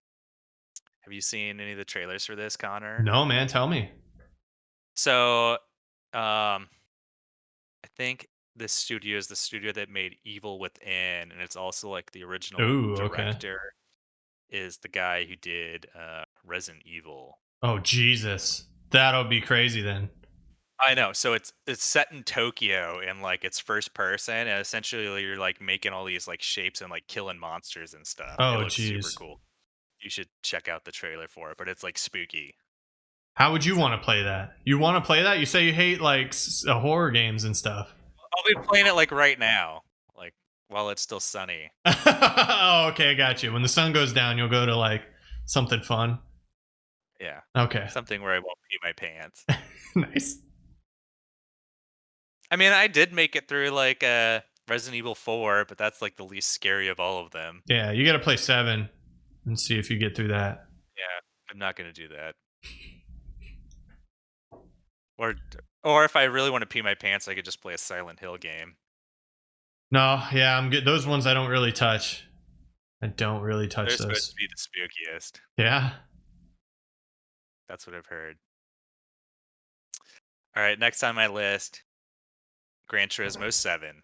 Have you seen any of the trailers for this, Connor? No, man, tell me. So, I think this studio is the studio that made Evil Within, and it's also like the original Ooh, okay. director is the guy who did Resident Evil. Oh, Jesus. That'll be crazy then. I know. So it's set in Tokyo and like it's first person, and essentially you're like making all these like shapes and like killing monsters and stuff. It Oh, looks super jeez. cool. You should check out the trailer for it, but it's like spooky. How would you So want to play that? You want to play that? You say you hate like horror games and stuff. I'll be playing it like right now, like while it's still sunny. Oh, okay, I got you. When the sun goes down, you'll go to like something fun. Yeah, Okay. something where I won't pee my pants. Nice. I mean, I did make it through like Resident Evil 4, but that's like the least scary of all of them. Yeah, you got to play 7 and see if you get through that. Yeah, I'm not gonna do that. Or or if I really want to pee my pants, I could just play a Silent Hill game. No, yeah, I'm good. Those ones I don't really touch. I don't really They're touch supposed to those. be the spookiest. Yeah. That's what I've heard. All right, next on my list, Gran Turismo 7,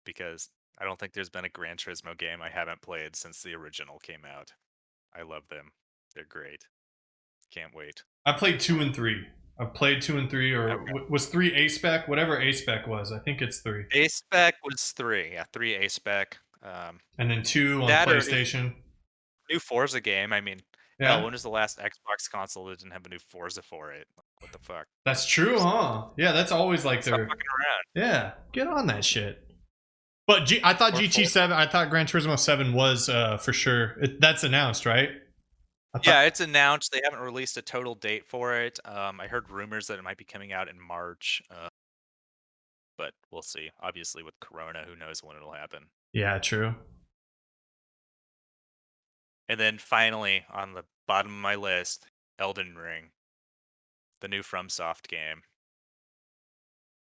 because I don't think there's been a Gran Turismo game I haven't played since the original came out. I love them. They're great. Can't wait. I played 2 and 3. I played 2 and 3, or Okay. was 3 A spec? Whatever A spec was. I think it's 3. A spec was 3. Yeah, 3 A spec. And then 2 on That or PlayStation. new Forza game. I mean, hell, Yeah. when was the last Xbox console that didn't have a new Forza for it? What the fuck? That's true, huh? Yeah, that's always like Stop their. fucking around. Yeah, get on that shit. But I thought Or Forza. GT7, I thought Gran Turismo 7 was for sure. That's announced, right? I thought, Yeah, it's announced. They haven't released a total date for it. I heard rumors that it might be coming out in March, but we'll see. Obviously, with Corona, who knows when it'll happen. yeah, true. And then finally, on the bottom of my list, Elden Ring, the new FromSoft game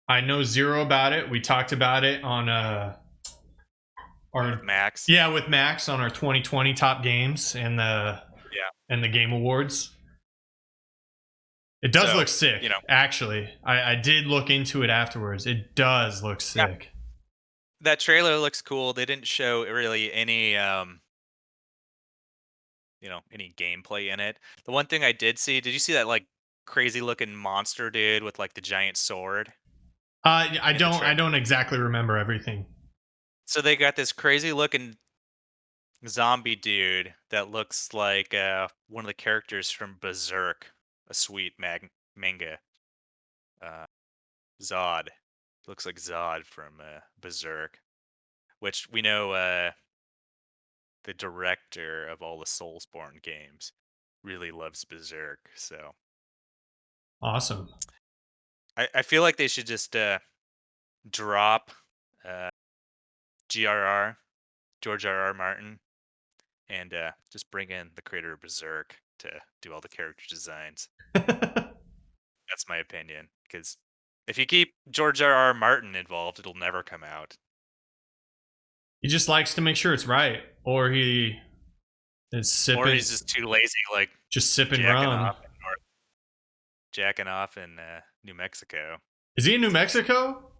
I know zero about it. We talked about it on with our Max. yeah with Max on our 2020 top games Yeah. and the Game Awards. It does So, look sick, you know, actually. I did look into it afterwards. It does look yeah, sick. that trailer looks cool. They didn't show really any, any gameplay in it. The one thing I did see, did you see that like crazy looking monster dude with like the giant sword I in the don't trailer? I don't exactly remember everything. So they got this crazy looking zombie dude that looks like one of the characters from Berserk, a sweet manga. Uh, Zod looks like Zod from Berserk, which we know the director of all the Soulsborne games really loves Berserk. So Awesome. I feel like they should just drop uh, GRR, George R. R. Martin, and just bring in the creator of Berserk to do all the character designs. That's my opinion. Because if you keep George R. Martin involved, it'll never come out. He just likes to make sure it's right, or he is Or sipping, he's just too lazy, like just sipping jacking rum. off in New Mexico. Is he in New Mexico?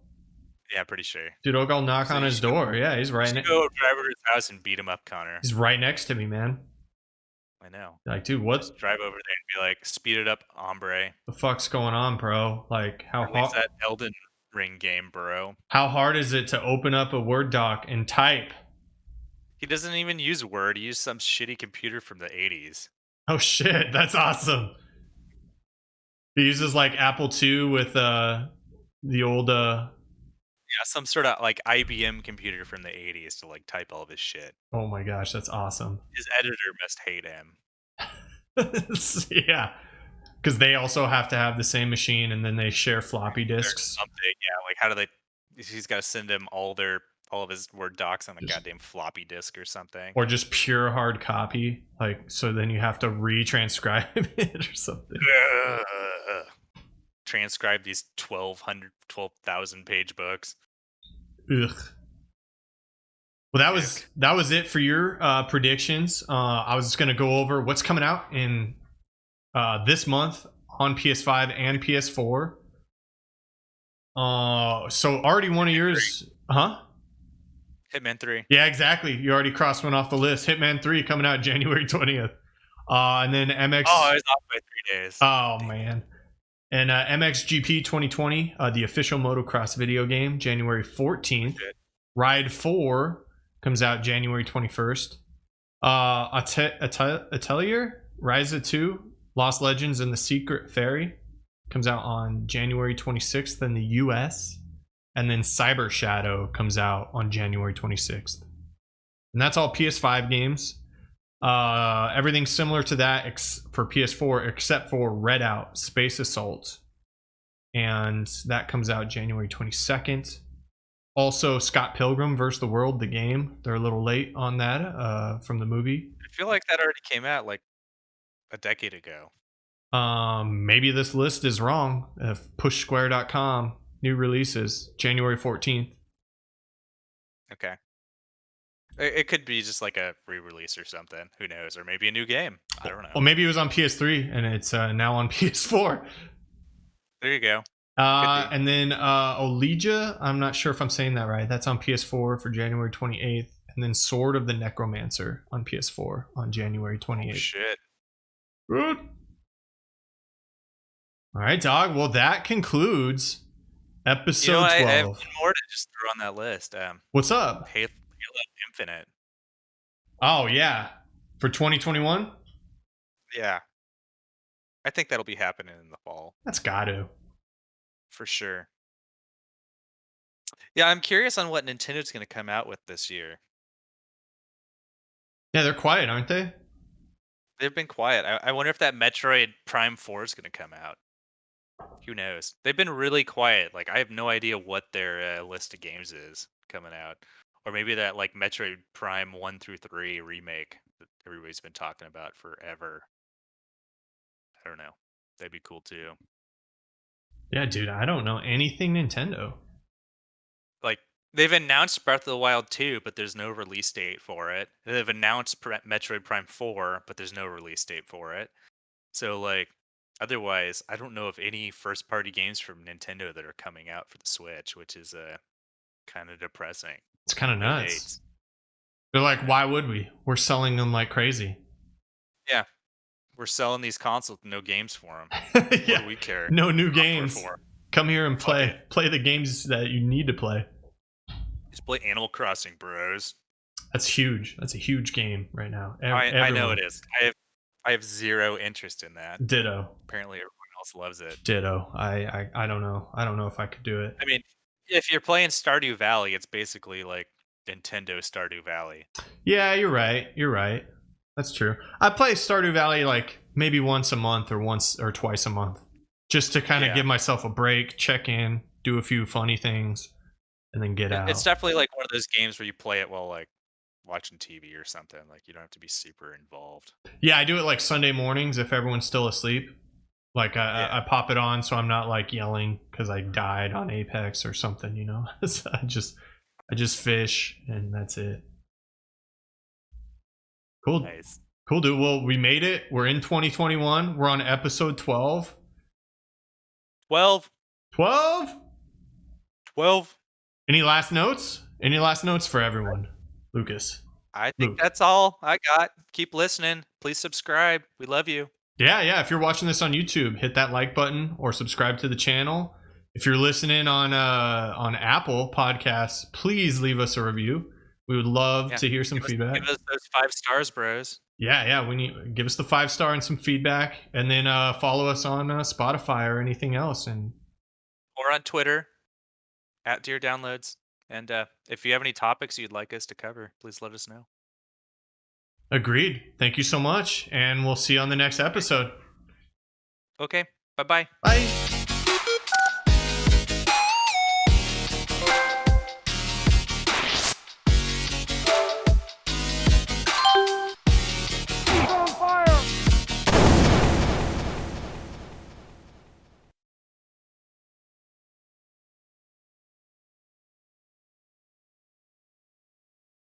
Yeah, pretty sure. Dude, I'll go knock So on his door. Yeah, you should go drive over to his house and beat him up, Connor. he's right next to me, man. I know. Like, dude, Just what drive over there and be like, "Speed it up, hombre." the fuck's going on, bro? Like, Release that Elden Ring game, bro. how hard is it to open up a Word doc and type? He doesn't even use Word. He used some shitty computer from the 80s. Oh shit, that's awesome. He uses like Apple II with the old Yeah, some sort of like IBM computer from the 80s to like type all of his shit. oh my gosh, that's awesome. His editor must hate him. Yeah, because they also have to have the same machine, and then they share floppy Or disks. something. Yeah, like how do they? He's got to send him all of his Word docs on a Just- goddamn floppy disk or something. or just pure hard copy, like, so then you have to retranscribe it or something. Transcribe these 12,000 page books. Ugh. Well, that was it for your predictions. I was just gonna go over what's coming out in this month on PS5 and PS4. So already one of yours, huh? Hitman 3. Yeah, exactly. You already crossed one off the list. Hitman 3 coming out January 20th. And then MX. Oh, I was off by 3 days. Oh man. And MXGP 2020, the official motocross video game, January 14th. Shit. Ride 4 comes out January 21st. Atelier, Rise of 2, Lost Legends and the Secret Fairy comes out on January 26th in the US. And then Cyber Shadow comes out on January 26th. And that's all PS5 games. Everything similar to that for PS4 except for Redout Space Assault. And that comes out January 22nd. Also, Scott Pilgrim vs. the World, the game. They're a little late on that from the movie. I feel like that already came out like a decade ago. Maybe this list is wrong. PushSquare.com, new releases, January 14th. Okay. It could be just like a re-release or something. Who knows? Or maybe a new game. I don't know. Well, maybe it was on PS3 and it's now on PS4. There you go. And then Olija, I'm not sure if I'm saying that right. That's on PS4 for January 28th. And then Sword of the Necromancer on PS4 on January 28th. Oh, shit. Good. All right, dog. Well, that concludes episode 12. I have one more to just throw on that list. What's up? Halo Infinite. Oh, yeah. For 2021? Yeah. I think that'll be happening in the fall. That's got to. For sure. Yeah, I'm curious on what Nintendo's going to come out with this year. Yeah, they're quiet, aren't they? They've been quiet. I wonder if that Metroid Prime 4 is going to come out. Who knows? They've been really quiet. Like, I have no idea what their list of games is coming out. Or maybe that, like, Metroid Prime 1 through 3 remake that everybody's been talking about forever. I don't know. That'd be cool, too. Yeah, dude, I don't know anything Nintendo. Like, they've announced Breath of the Wild 2, but there's no release date for it. They've announced Metroid Prime 4, but there's no release date for it. So, like, otherwise, I don't know of any first-party games from Nintendo that are coming out for the Switch, which is kind of depressing. It's kind of No nuts. dates. They're like, why would we? We're selling them like crazy. Yeah, we're selling these consoles with no games for them. What Yeah, do we care? no new Software games. for 'em. Come here and Fuck it. play the games that you need to play. Just play Animal Crossing, bros. That's huge. That's a huge game right now. I know Everyone. it is. I have zero interest in that. Ditto. Apparently, everyone else loves it. Ditto. I don't know. I don't know if I could do it. I mean, if you're playing Stardew Valley, it's basically like Nintendo Stardew Valley. Yeah, you're right. You're right. That's true. I play Stardew Valley like maybe once a month or once or twice a month, just to kind of Yeah. give myself a break, check in, do a few funny things, and then get out. It's definitely like one of those games where you play it while like watching TV or something. Like you don't have to be super involved. Yeah, I do it like Sunday mornings if everyone's still asleep. Like Yeah. I pop it on so I'm not like yelling because I died on Apex or something, you know. So I just fish and that's it. Cool. Nice. Cool, dude. Well, we made it. We're in 2021. We're on episode 12. 12. 12? 12. Any last notes? Any last notes for everyone? Lucas. I think Luke. that's all I got. Keep listening. Please subscribe. We love you. Yeah. If you're watching this on YouTube, hit that like button or subscribe to the channel. If you're listening on Apple Podcasts, please leave us a review. We would love Yeah. to hear some feedback. Give us those 5 stars, bros. Yeah. We need give us the 5-star and some feedback, and then follow us on Spotify or anything else. And Or on Twitter at Dear Downloads. And if you have any topics you'd like us to cover, please let us know. agreed. Thank you so much, and we'll see you on the next episode. Okay. Bye-bye. Bye.